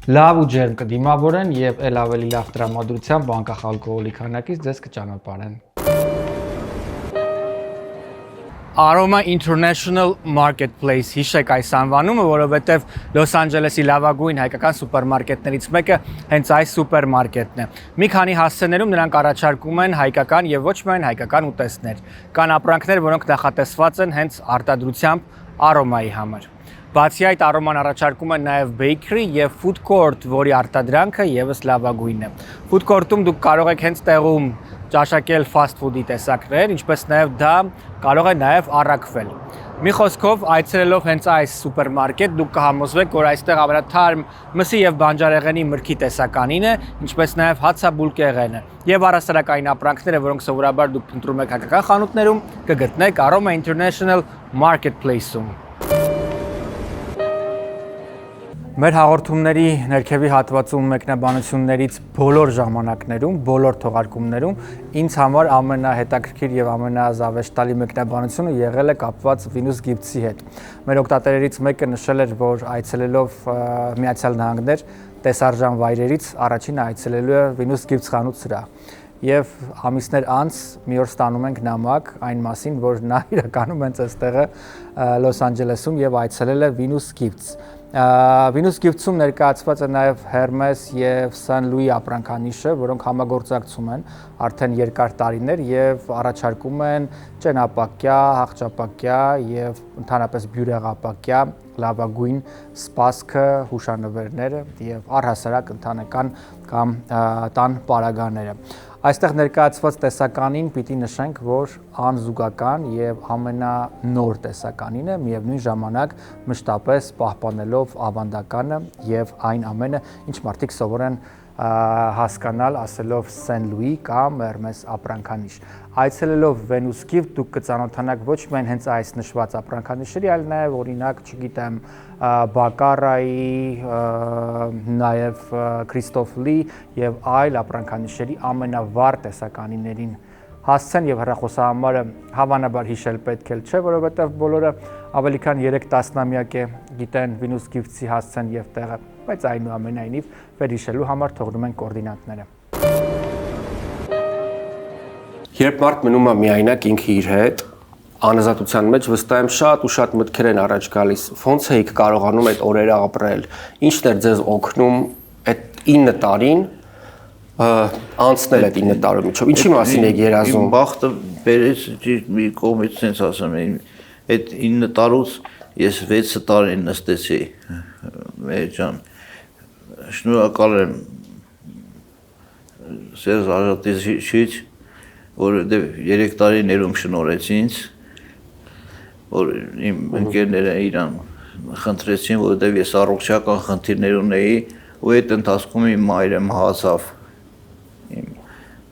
լավ ու ջերմ կդիմավորեն եւ ել ավելի լավ տրամադրությամբ անկախ ալկոհոլի քանակից ձեզ կճանապարհեն։ Aroma International Marketplace հիշեք այս անվանումը, որովհետև Լոս Անջելեսի լավագույն հայկական սուպերմարկետներից մեկը հենց այս սուպերմարկետն է։ Մի քանի հասցեներում նրանք առաջարկում են հայկական եւ ոչ միայն հայկական ուտեստներ։ Կան ապրանքներ, որոնք նախատեսված են հենց արտադրությամբ Aroma-ի համար։ Բացի այդ, Aroma-ն առաջարկում է նաև bakery եւ food court, որի արտադրանքը եւս լավագույնն է։ Food court-ում դուք կարող եք հենց տեղում ճաշակել fast food-ի տեսակներ, ինչպես նաև դա կարող է նաև առաքվել։ Մի խոսքով, այցելելով հենց այս սուպերմարկետ, դուք կհամոզվեք, որ այստեղ ամենաթարմ մսի եւ բանջարեղենի մրգի տեսականին է, ինչպես նաև հացաբուլկեղենը։ Եվ առասարակային ապրանքները, որոնք սովորաբար դուք փնտրում եք հայկական խանութներում, կգտնեք Aroma International Marketplace-ում։ Մեր հաղորդումների ներքևի հատվածում մեկնաբանություններից բոլոր ժամանակներում, բոլոր թողարկումներում ինձ համար ամենահետաքրքիր եւ ամենազավեշտալի մեկնաբանությունը եղել է կապված Venus Gifts-ի հետ։ Մեր օգտատերերից մեկը նշել էր, որ այցելելով Միացյալ Նահանգներ տեսարժան վայրերից առաջինը այցելելու է Venus Gifts խանութ սրահ։ Եվ ամիսներ անց մի օր ստանում ենք նամակ այն մասին, որ նա իրականում հենց այստեղ Լոս Անջելեսում եւ այցելել է Venus Gifts։ Venus Gifts-ում ներկայացված է նաև Hermes եւ Saint Louis ապրանքանիշը, որոնք համագործակցում են արդեն երկար տարիներ եւ առաջարկում են ճենապակյա, հաղճապակյա եւ ընդհանրապես բյուրեղապակյա լավագույն սպասքը, հուշանվերները եւ առհասարակ ընտանեկան կամ տան պարագաները։ Այստեղ ներկայացված տեսականին պիտի նշենք, որ անզուգական եւ ամենանոր տեսականին է, միևնույն ժամանակ մշտապես պահպանելով ավանդականը եւ այն ամենը, ինչ մարդիկ սովոր են հասկանալ ասելով Saint Louis կամ Hermes ապրանքանիշ։ Այցելելով Venus Gift դուք կծանոթանաք ոչ միայն հենց այս նշված ապրանքանիշերի, այլ նաև օրինակ, չգիտեմ, Baccarat-ի, նաև Christophe Lee եւ այլ ապրանքանիշերի ամենավառ տեսականիներին հասցեն եւ հեռախոսահամարը հավանաբար հիշել պետք էլ չէ, որովհետեւ բոլորը ավելի քան 3 տասնամյակ է գիտեն Venus Gifts-ի հասցեն եւ տեղը, բայց այնուամենայնիվ վերհիշելու համար թողնում են կոորդինատները։ Երբ մարդ մնում է միայնակ ինքը իր հետ, անազատության մեջ վստահ եմ շատ ու շատ մտքեր են առաջ գալիս։ Ոնց եք կարողանում այդ օրերը ապրել։ Ինչն էր ձեզ օգնում այդ 9 տարին անցնել այդ 9 տարու միջով։ Ինչի մասին եք երազում։ Իմ բախտը բերեց մի կողմից sense ասեմ, այդ 9 տարուց ես 6 տարի նստեցի, մեր ջան։ Շնորհակալ եմ Սերժ Աժատիչից, որ 3 տարի ներում շնորհեց ինձ, որ իմ ընկերները իրան խնդրեցին, որովհետև ես առողջական խնդիրներ ունեի, ու այդ ընթացքում իմ մայրը մահացավ։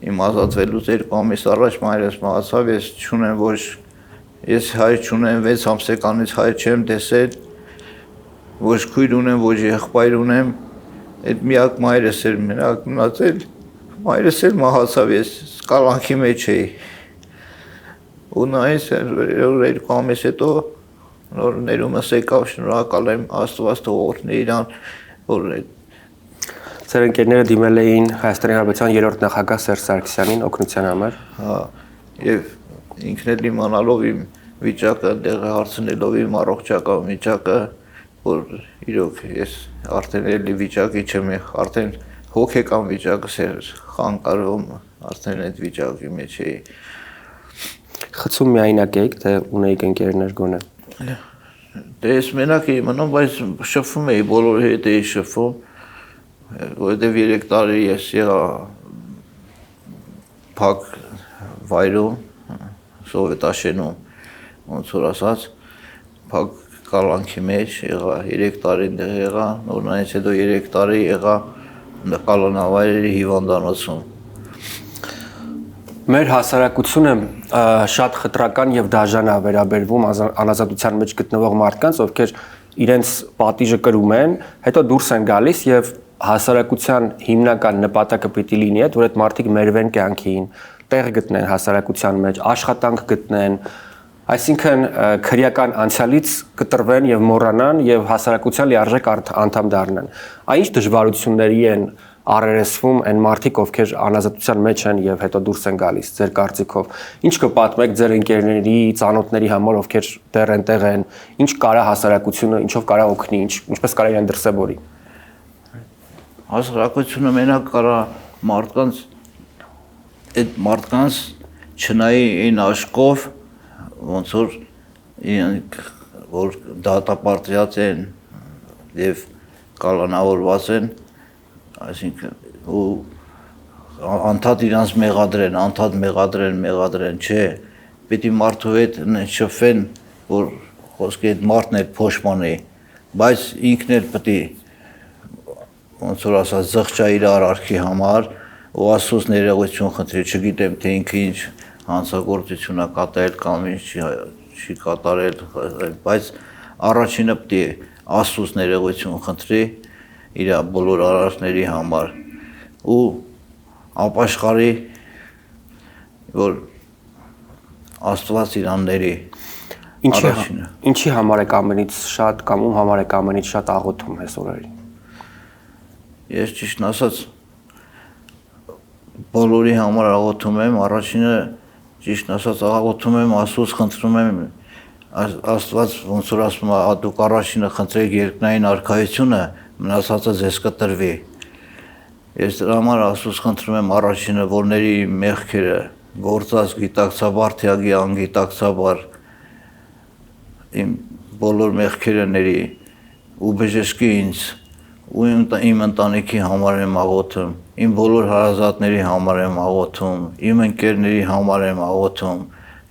Իմ ազատվելուց 2 ամիս առաջ մայրս մահացավ, ես չունեմ ոչ, ես հայր չունեմ, 6 ամսեկանից հայր չեմ տեսել, ոչ քույր ունեմ, ոչ եղբայր ունեմ, այդ միակ մայրս էր մենակ մնացել, մայրս էլ մահացավ, ես կալանքի մեջ էի։ Ու նայես 2 ամիս հետո նոր ներումս եկավ, շնորհակալ եմ Աստված թողորտնի իրան, որ Ձեր ընկերները դիմել էին Հայաստանի Հանրապետության 3-րդ նախագահ Սերժ Սարգսյանին օգնության համար։ Հա, եւ ինքն էլ իմանալով իմ վիճակը, դեղը հարցնելով իմ առողջական վիճակը, որ իրոք ես արդեն էլի վիճակի չեմ, արդեն հոգեկան վիճակս էր խանգարում, արդեն այդ վիճակի մեջ էի։ Խցում միայնակ եք, թե ունեիք ընկերներ գոնե։ Դե ես մենակ էի մնում, բայց շփվում էի, բոլորի հետ էի շփվում, որովհետև 3 տարի ես եղա փակ վայրում, Սովետաշենում, ոնց որ ասած, փակ կալանքի մեջ եղա, 3 տարի այնտեղ եղա, նորնայից հետո 3 տարի եղա կալանավայրերի հիվանդանոցում։ Մեր հասարակությունը շատ խտրական եւ դաժան է վերաբերվում անազատության մեջ գտնվող մարդկանց, ովքեր իրենց պատիժը կրում են, հետո դուրս են գալիս եւ հասարակության հիմնական նպատակը պիտի լինի այդ, որ այդ մարդիկ մերվեն կյանքին, տեղ գտնեն հասարակության մեջ, աշխատանք գտնեն, Այսինքն քրեական անցյալից կտրվեն եւ մոռանան եւ հասարակության լիարժեք անդամ դառնան։ Ինչ դժվարությունների են առերեսվում այն մարդիկ, ովքեր անազատության մեջ են եւ հետո դուրս են գալիս ձեր կարծիքով։ Ինչ կպատմեք ձեր ընկերների, ծանոթների համար, ովքեր դեռ այնտեղ են, ինչ կարա հասարակությունը, ինչով կարա օգնի, ինչպես կարա իրեն դրսևորի։ Հասարակությունը մենակ կարա մարդկանց այդ մարդկանց չնայի այն աշկով ոնց որ դատապարտված են եւ կալանավորված են, այսինքն ու անդադ իրանց մեղադրեն, չէ, պիտի մարդու հետ շփվեն, որ խոսքի այդ մարդն էլ փոշմանի, բայց ինքն էլ պիտի ոնց որ ասած զղջա իր արարքի համար ու Աստծուց ներողություն խնդրի, չգիտեմ թե ինքը ինչ հանցագործություն է կատարել կամ ինչ չի կատարել, բայց առաջինը պիտի Աստծուց ներողություն խնդրի իր բոլոր արարքների համար ու ապաշխարի, որ Աստված իրանների առաջինը։ Ինչի համար եք ամենից շատ կամ ում համար եք ամենից շատ աղոթում այս օրերին։ Ես ճիշտ ասած բոլորի համար աղոթում եմ, առաջինը ճիշտ ասած աղոթում եմ, Աստծուց խնդրում եմ, Աստված ոնց որ ասում է, դուք առաջինը խնդրեք երկնային արքայությունը, մնացածը ձեզ կտրվի։ Ես դրա համար Աստծուց խնդրում եմ առաջինը, որների մեղքերը գործած գիտակցաբար, թե անգիտակցաբար իմ բոլոր մեղքերը ների ու բժշկի ինձ ու իմ ընտանիքի համար եմ աղոթում, իմ բոլոր հարազատների համար եմ աղոթում, իմ ընկերների համար եմ աղոթում,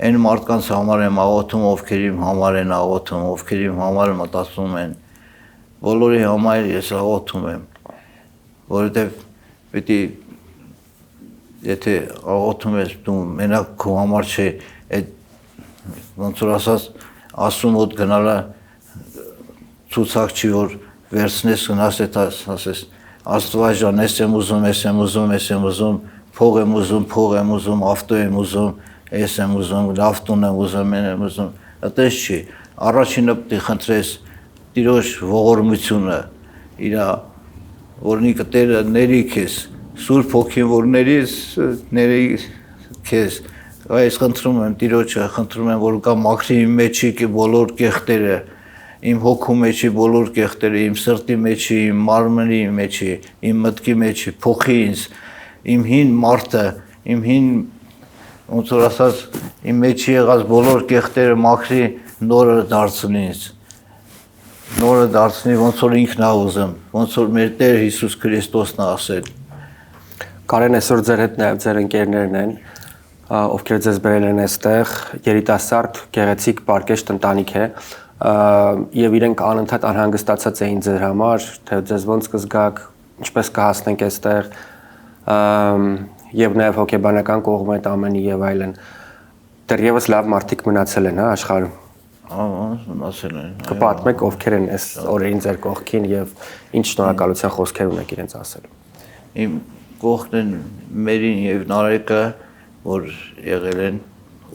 այն մարդկանց համար եմ աղոթում, ովքեր իմ համար են աղոթում, ովքեր իմ համար մտածում են, բոլորի համար ես աղոթում եմ, որովհետև պիտի եթե աղոթում ես դու մենակ քո համար չէ, այդ ոնց որ ասած Աստծու մոտ գնալը ցուցակ չի, որ վերցնես գնաս այդ ասես Աստված ջան, ես եմ ուզում, փող եմ ուզում, ավտո եմ ուզում, ես եմ ուզում, լավ տուն եմ ուզում, մեն եմ ուզում, այդպես չի։ Առաջինը պիտի խնդրես Տիրոջ ողորմությունը, իր օրինքը Տերը ների քեզ, Սուրբ Հոգին որ ների քեզ, այս խնդրում եմ Տիրոջը, խնդրում եմ որ գա մաքրի իմ մեջի բոլոր կեղտերը, իմ հոգու մեջի բոլոր կեղտերը, իմ սրտի մեջի, իմ մարմնի մեջի, իմ մտքի մեջի, փոխի ինձ, իմ հին մարդը, իմ հին ոնց որ ասած իմ մեջի եղած բոլոր կեղտերը մաքրի, նորը դարձնի ինձ, նորը դարձնի, ոնց որ ինքն է ուզում, ոնց որ մեր Տեր Հիսուս Քրիստոսն է ասել։ Կարեն այսօր ձեր հետ նաև ձեր ընկերներն են, ովքեր ձեզ բերել են այստեղ, երիտասարդ, գեղեցիկ, պարկեշտ ընտանիք է, եւ իրենք անընդհատ անհանգստացած էին ձեր համար, թե ձեզ ոնց կզգաք, ինչպես կհասնենք այստեղ, եւ նաեւ հոգեբանական կողմը այդ ամենի եւ այլն։ Դեռևս լավ մարդիկ մնացել են, հա, աշխարհում։ Մնացել են։ Կպատմեք ովքեր են այս օրերին ձեր կողքին եւ ինչ շնորհակալության խոսքեր ունեք իրենց ասելու։ Իմ կողքն են Մերին եւ Նարեկը, որ եղել են,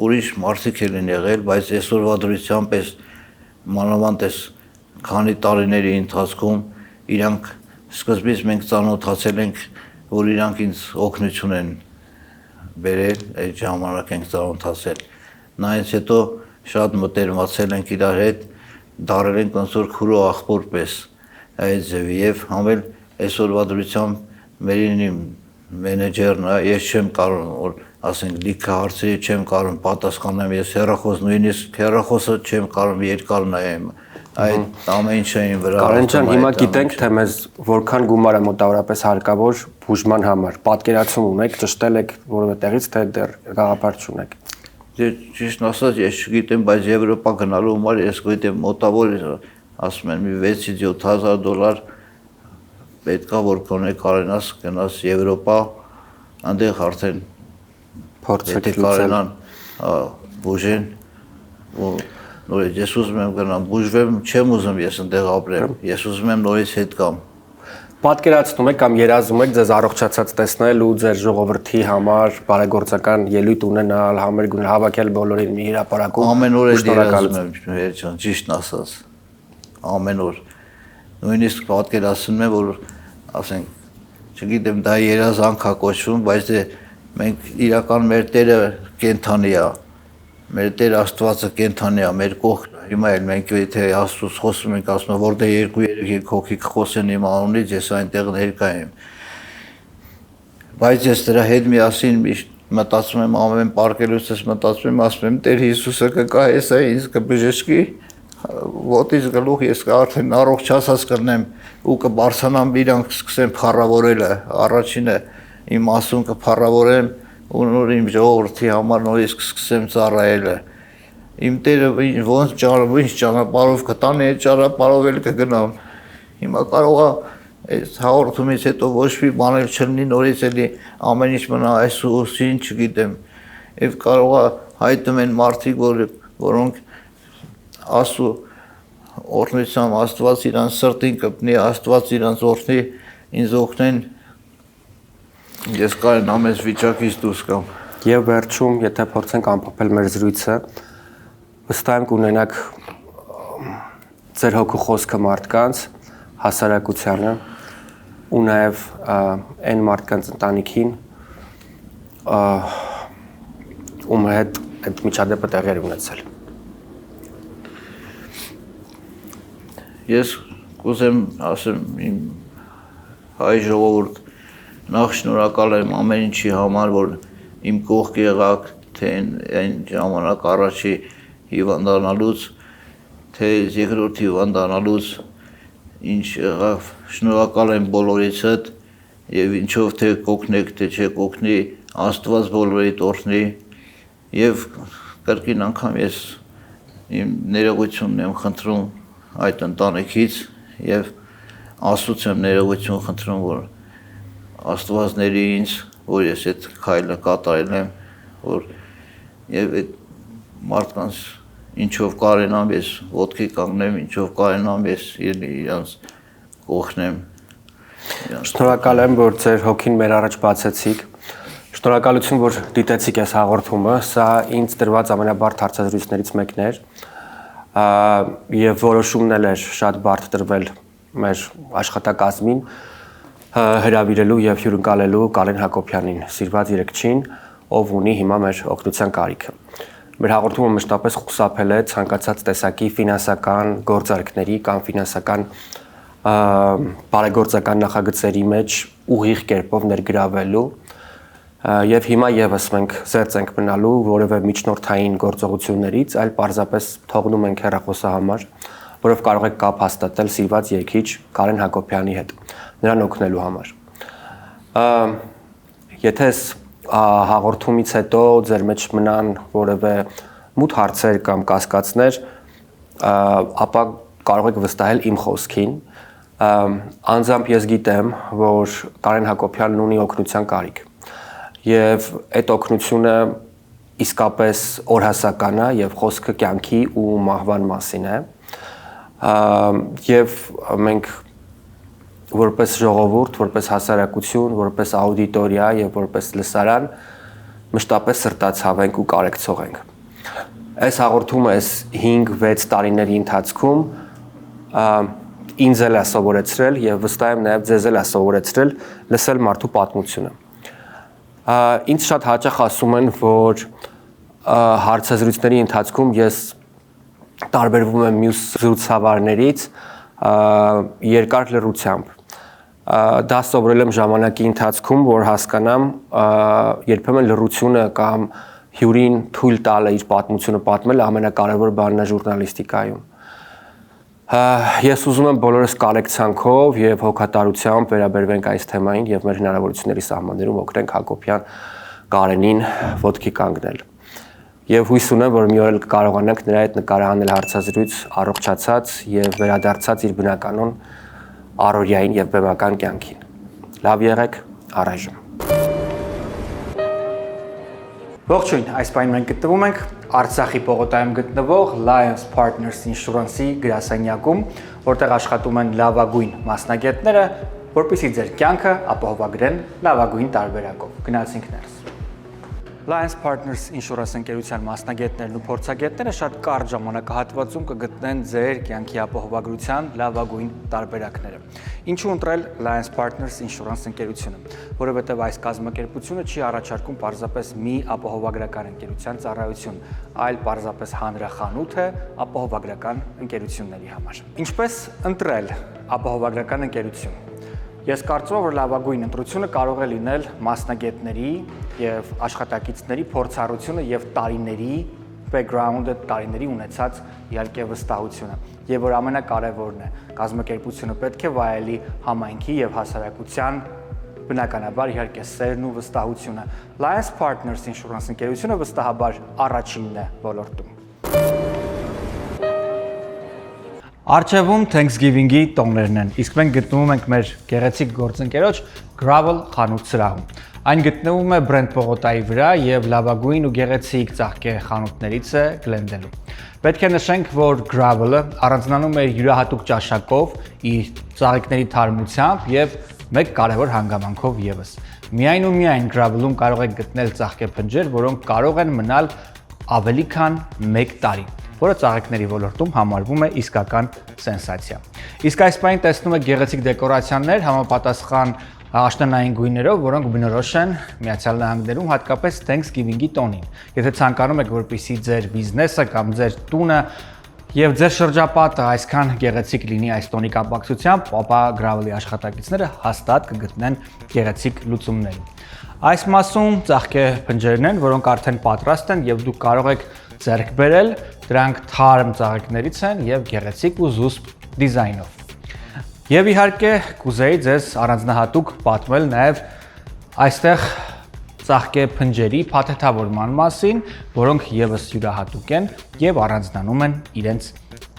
ուրիշ մարդիկ են եղել, բայց այսօրվա դրությամբ էս մանավանդ էս քանի տարիների ընթացքում իրանք սկզբից մենք ծանոթացել ենք, որ իրանք ինձ օգնություն են բերել, այդ ժամանակ ենք ծանոթացել։ Նայից հետո շատ մտերմացել ենք իրար հետ, դարել ենք ոնց որ քուրո աղբոր պես այդ ձևի եւ համել այսօրվա դրությամբ Մերինի մենեջերն է, ես չեմ կարող որ ասենք լիքը հարցերի չեմ կարող պատասխանեմ, ես հեռախոս նույնիսկ հեռախոսը չեմ կարող երկար նայեմ, այդ ամեն ինչը իմ վրա։ Կարեն ջան, հիմա գիտենք թե մեզ որքան գումար է մոտավորապես հարկավոր բուժման համար, պատկերացում ունեք, ճշտել եք որևէ տեղից, թե դեռ գաղափար չունեք։ Ճիշտ ասած ես չգիտեմ, բայց Եվրոպա գնալու համար ես գիտեմ մոտավոր ասում են մի 6-7 հազար դոլար պետքա որ կոնե կարենաս գնաս Եվրոպա, այնտեղ արդեն փորձեք կարենան բուժեն ու նորից ես ուզում եմ գնամ բուժվեմ, չեմ ուզում ես այնտեղ ապրեմ, ես ուզում եմ նորից հետ գամ։ Պատկերացնում եք կամ երազում եք ձեզ առողջացած տեսնել ու ձեր ժողովրդի համար բարեգործական ելույթ ունենալ, համերգ ունենալ, հավաքել բոլորին մի հրապարակում։ Ամեն օր էլ երազում եմ, Հերջան, ճիշտն ասած։ Ամեն օր։ Նույնիսկ պատկերացնում եմ, որ ասենք, չգիտեմ, դա երազանք է կոչվում, բայց դե մենք իրական մեր Տերը կենթանի է։ Մեր Տեր Աստվածը կենթանի է, մեր կողքն է։ Հիմա էլ մենք եթե Աստծուց խոսում ենք, ասում ենք, որտեղ 2-3 հոգի խոսեն իմ անունից, ես այնտեղ ներկա եմ։ Բայց ես դրա հետ միասին միշտ մտածում եմ, ամեն պարկելուց ես մտածում եմ, ասում եմ, Տեր Հիսուսը կգա, հեսա ինձ կբժշկի, ոտից գլուխ ես արդեն առողջացած կլնեմ ու կբարձրանամ իրանք սկսեմ փառավորելը, առաջինը իմ ասուն կփառավորեմ ու նոր իմ ժողովրդի համար նորից կսկսեմ ծառայելը։ Իմ Տերը ոնց ճանապարհով կտանի, այդ ճանապարհով էլ կգնամ։ Հիմա կարող է այս հաղորդումից հետո ոչ մի բան էլ չլինի, նորից էլի ամեն ինչ մնա այս ուսին, չգիտեմ։ Եվ կարող է հայտում են մարդիկ, որոնք Աստծո օրհնությամբ Աստված իրանց սրտին կպնի, Աստված իրանց օրհնի, ինձ օգնեն, ես կարողանամ այս վիճակից դուրս գամ։ Եվ վերջում, եթե փորձենք ամփոփել մեր զրույցը, վստահ եմ կունենաք ձեր հոգու խոսքը մարդկանց, հասարակությանը ու նաև այն մարդկանց ընտանիքին, ում հետ այդ միջադեպը տեղի էր ունեցել։ Ես կուզեմ ասեմ իմ հայ ժողովուրդ, նախ շնորհակալ եմ ամեն ինչի համար, որ իմ կողք եղաք, թե այն ժամանակ առաջի հիվանդանալուց, թե երկրորդ հիվանդանալուց, ինչ եղավ, շնորհակալ եմ բոլորիցդ եւ ինչով թե կօգնեք, թե չկօգնի, Աստված բոլորիդ օրհնի եւ կրկին անգամ ես իմ ներողությունն եմ խնդրում այդ ընտանիքից եւ Աստծուց եմ ներողություն խնդրում, որ Աստված ների ինձ, որ ես այդ քայլը կատարել եմ, որ եւ այդ մարդկանց ինչով կարենամ ես ոտքի կանգնեմ, ինչով կարենամ ես իրանց կօգնեմ։ Շնորհակալ եմ, որ ձեր հոգին մեր առաջ բացեցիք։ Շնորհակալություն, որ դիտեցիք այս հաղորդումը, սա ինձ տրված ամենաբարդ հարցազրույցներից մեկն էր։ Եվ որոշումն էլ էր շատ բարդ տրվել մեր աշխատակազմին հրավիրելու եւ հյուրընկալելու Կարեն Հակոբյանին, սիրված երգչին, ով ունի հիմա մեր օգնության կարիքը։ Մեր հաղորդումը մշտապես խուսափել է ցանկացած տեսակի ֆինանսական գործարքների կամ ֆինանսական բարեգործական նախագծերի մեջ ուղիղ կերպով ներգրավելու եւ հիմա եւս մենք զերծ ենք մնալու որևէ միջնորդային գործողություններից, այլ պարզապես թողնում ենք հեռախոսահամար, որով կարող եք կապ հաստատել սիրված երգիչ Կարեն Հակոբյանի հետ, նրան օգնելու համար։ Եթե հաղորդումից հետո ձեր մեջ մնան որևէ մութ հարցեր կամ կասկածներ, ապա կարող եք վստահել իմ խոսքին։ Անձամբ ես գիտեմ, որ Կարեն Հակոբյանն ունի օգնության կարիք։ Եվ այդ օգնությունը իսկապես օրհասական է եւ խոսքը կյանքի ու մահվան մասին է։ Եվ մենք որպես ժողովուրդ, որպես հասարակություն, որպես աուդիտորիա եւ որպես լսարան մշտապես սրտացավ ենք ու կարեկցող ենք։ Այս հաղորդումը այս 5-6 տարիների ընթացքում ինձ էլ է սովորեցրել եւ վստահ եմ նաեւ ձեզ էլ է սովորեցրել լսել մարդու պատմությունը։ Ինձ շատ հաճախ ասում են, որ հարցազրույցների ընթացքում ես տարբերվում եմ մյուս զրուցավարներից երկար լռությամբ։ Դա սովորել եմ ժամանակի ընթացքում, որ հասկանամ երբեմն լռությունը կամ հյուրին թույլ տալը իր պատմությունը պատմել ամենակարևոր բանն է ժուրնալիստիկայում։ Ես ուզում եմ բոլորս կարեկցանքով եւ հոգատարությամբ վերաբերվենք այս թեմային եւ մեր հնարավորությունների սահմաններում օգնենք Հակոբյան Կարենին ոտքի կանգնել։ Եվ հույս ունեմ, որ մի օր էլ կարողանանք նրա հետ նկարահանել հարցազրույց առողջացած եւ վերադարձած իր բնականon առօրյային եւ բեմական կյանքին։ Լավ եղեք, առայժմ։ Ողջույն, այս պահին մենք գտնվում ենք Արցախի պողոտայում գտնվող Lions Partners Insurance-ի գրասենյակում, որտեղ աշխատում են լավագույն մասնագետները որպեսզի ձեր կյանքը ապահովագրեն լավագույն տարբերակով։ Գնացինք ներս։ Alliance Partners Insurance ընկերության մասնագետներն ու փորձագետները շատ կարճ ժամանակահատվածում կգտնեն ձեր կյանքի ապահովագրության լավագույն տարբերակները։ Ինչու ընտրել Alliance Partners Insurance ընկերությունը, որովհետև այս կազմակերպությունը չի առաջարկում պարզապես մի ապահովագրական ընկերության ծառայություն, այլ պարզապես հանրախանութ է ապահովագրական ընկերությունների համար։ Ինչպես ընտրել ապահովագրական ընկերություն։ Ես կարծում եմ, որ լավագույն ընտրությունը կարող է լինել մասնագետների եւ աշխատակիցների փորձառությունը եւ տարիների background-ը, տարիների ունեցած իհարկե վստահությունը, եւ որ ամենակարևորն է, կազմակերպությունը պետք է վայելի համայնքի եւ հասարակության բնականաբար իհարկե սերն ու վստահությունը։ Alliance Partners Insurance ընկերությունը վստահաբար առաջինն է ոլորտում։ Արչևում Thanksgiving-ի տոներն են, իսկ մենք գտնվում ենք մեր գեղեցիկ գործընկերոջ Gravel խանութ սրահում։ Այն գտնվում է Brent պողոտայի վրա եւ լավագույն ու գեղեցիկ ծաղկե խանութներից է Glendale-ում։ Պետք է նշենք, որ Gravel-ը առանձնանում է յուրահատուկ ճաշակով, իր ծաղիկների թարմությամբ եւ մեկ կարևոր հանգամանքով եւս։ Միայն ու միայն Gravel-ում կարող եք գտնել ծաղկե փնջեր, որոնք կարող են մնալ ավելի քան 1 տարի, որը ծաղիկների ոլորտում համարվում է իսկական սենսացիա։ Իսկ այս պահին տեսնում եք գեղեցիկ դեկորացիաներ համապատասխան աշնանային գույներով, որոնք բնորոշ են Միացյալ Նահանգներում հատկապես Thanksgiving-ի տոնին։ Եթե ցանկանում եք, որպեսզի ձեր բիզնեսը կամ ձեր տունը եւ ձեր շրջապատը այսքան գեղեցիկ լինի այս տոնի կապակցությամբ, ապա Gravel-ի աշխատակիցները հաստատ կգտնեն գեղեցիկ լուծումներ։ Այս մասում ծաղկե փնջերն են, որոնք արդեն պատրաստ են եւ դուք կարող եք ձեռք բերել, դրանք թարմ ծաղիկներից են եւ գեղեցիկ ու զուսպ դիզայնով։ Եվ իհարկե կուզեի ձեզ առանձնահատուկ պատմել նաեւ այստեղ ծաղկե փնջերի փաթեթավորման մասին, որոնք եւս յուրահատուկ են եւ առանձնանում են իրենց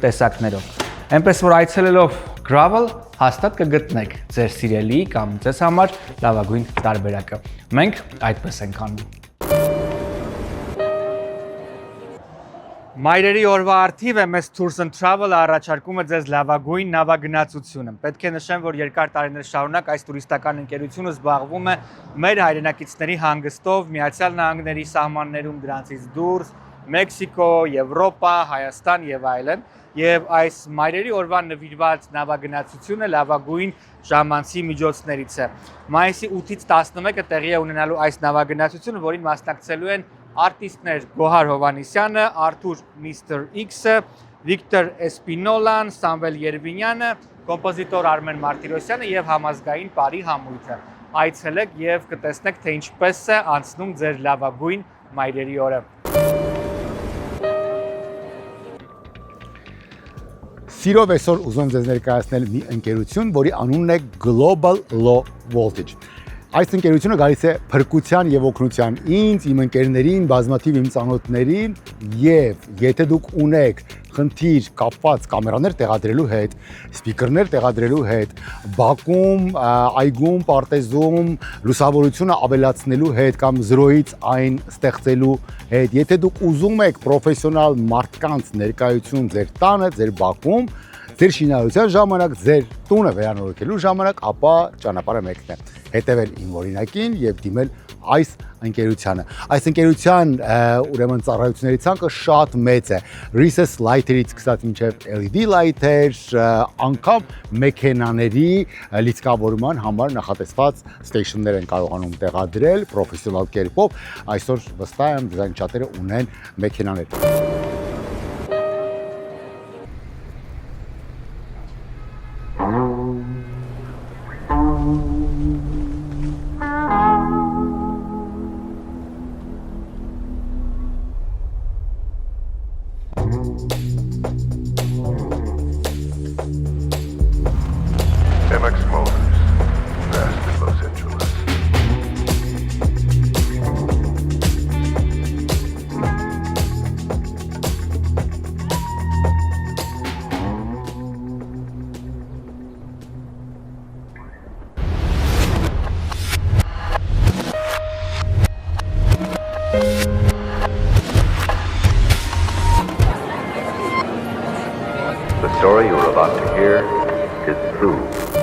տեսակներով։ Այնպես որ այցելելով Gravel հաստատ կգտնեք ձեր սիրելի կամ ձեզ համար լավագույն տարբերակը։ Մենք այդպես ենք անում։ Մայրերի օրվա արդիվ է մեզ Tours and Travel-ը առաջարկում է ձեզ լավագույն նավագնացությունը։ Պետք է նշեմ, որ երկար տարիներ շարունակ այս տուրիստական ընկերությունը զբաղվում է մեր հայրենակիցների հանգստով Միացյալ Նահանգների սահմաններում, դրանցից դուրս, Մեքսիկո, Եվրոպա, Հայաստան եւ այլն։ Եվ այս մայրերի օրվա նվիրված նավագնացությունը լավագույն ժամանցի միջոցներից է։ Մայիսի 8-ից 11-ը տեղի է ունենալու այս նավագնացությունը, որին մասնակցելու են արտիստներ Գոհար Հովանեսյանը, Արթուր Mr. X-ը, Վիկտոր Էսպինոլան, Սամվել Երևինյանը, կոմպոզիտոր Արմեն Մարտիրոսյանը եւ համազգային Պարի համույթը։ Այցելեք եւ կտեսնեք, թե ինչպես է անցնում ձեր լավագույն մայրերի օրը։ Սիրով այսօր ուզում ձեզ ներկայացնել մի ընկերություն, որի անունն է Global Low Voltage։ Այս ընկերությունը գալիս է փրկության եւ օգնության ինձ, իմ ընկերներին, բազմաթիվ իմ ծանոթներին եւ եթե դուք ունեք խնդիր կապված կամերաներ տեղադրելու հետ, սպիկերներ տեղադրելու հետ, բակում, այգում, պարտեզում լուսավորությունը ավելացնելու հետ կամ զրոյից այն ստեղծելու հետ, եթե դուք ուզում եք պրոֆեսիոնալ մարդկանց ներկայություն ձեր տանը, ձեր բակում, ձեր շինարարության ժամանակ, ձեր տունը վերանորոգելու ժամանակ, ապա ճանապարհը մեկն է։ Հետևել իմ օրինակին եւ դիմել այս ընկերությանը։ Այս ընկերության ուրեմն ծառայությունների ցանկը շատ մեծ է։ Recess light-երից սկսած մինչև LED light-եր, անգամ մեքենաների լիցքավորման համար նախատեսված station-ներ են կարողանում տեղադրել պրոֆեսիոնալ կերպով։ Այսօր վստահ եմ դրանք շատերը ունեն մեքենաներ։ MX Motors, West Los Angeles. The story you're about to hear is true.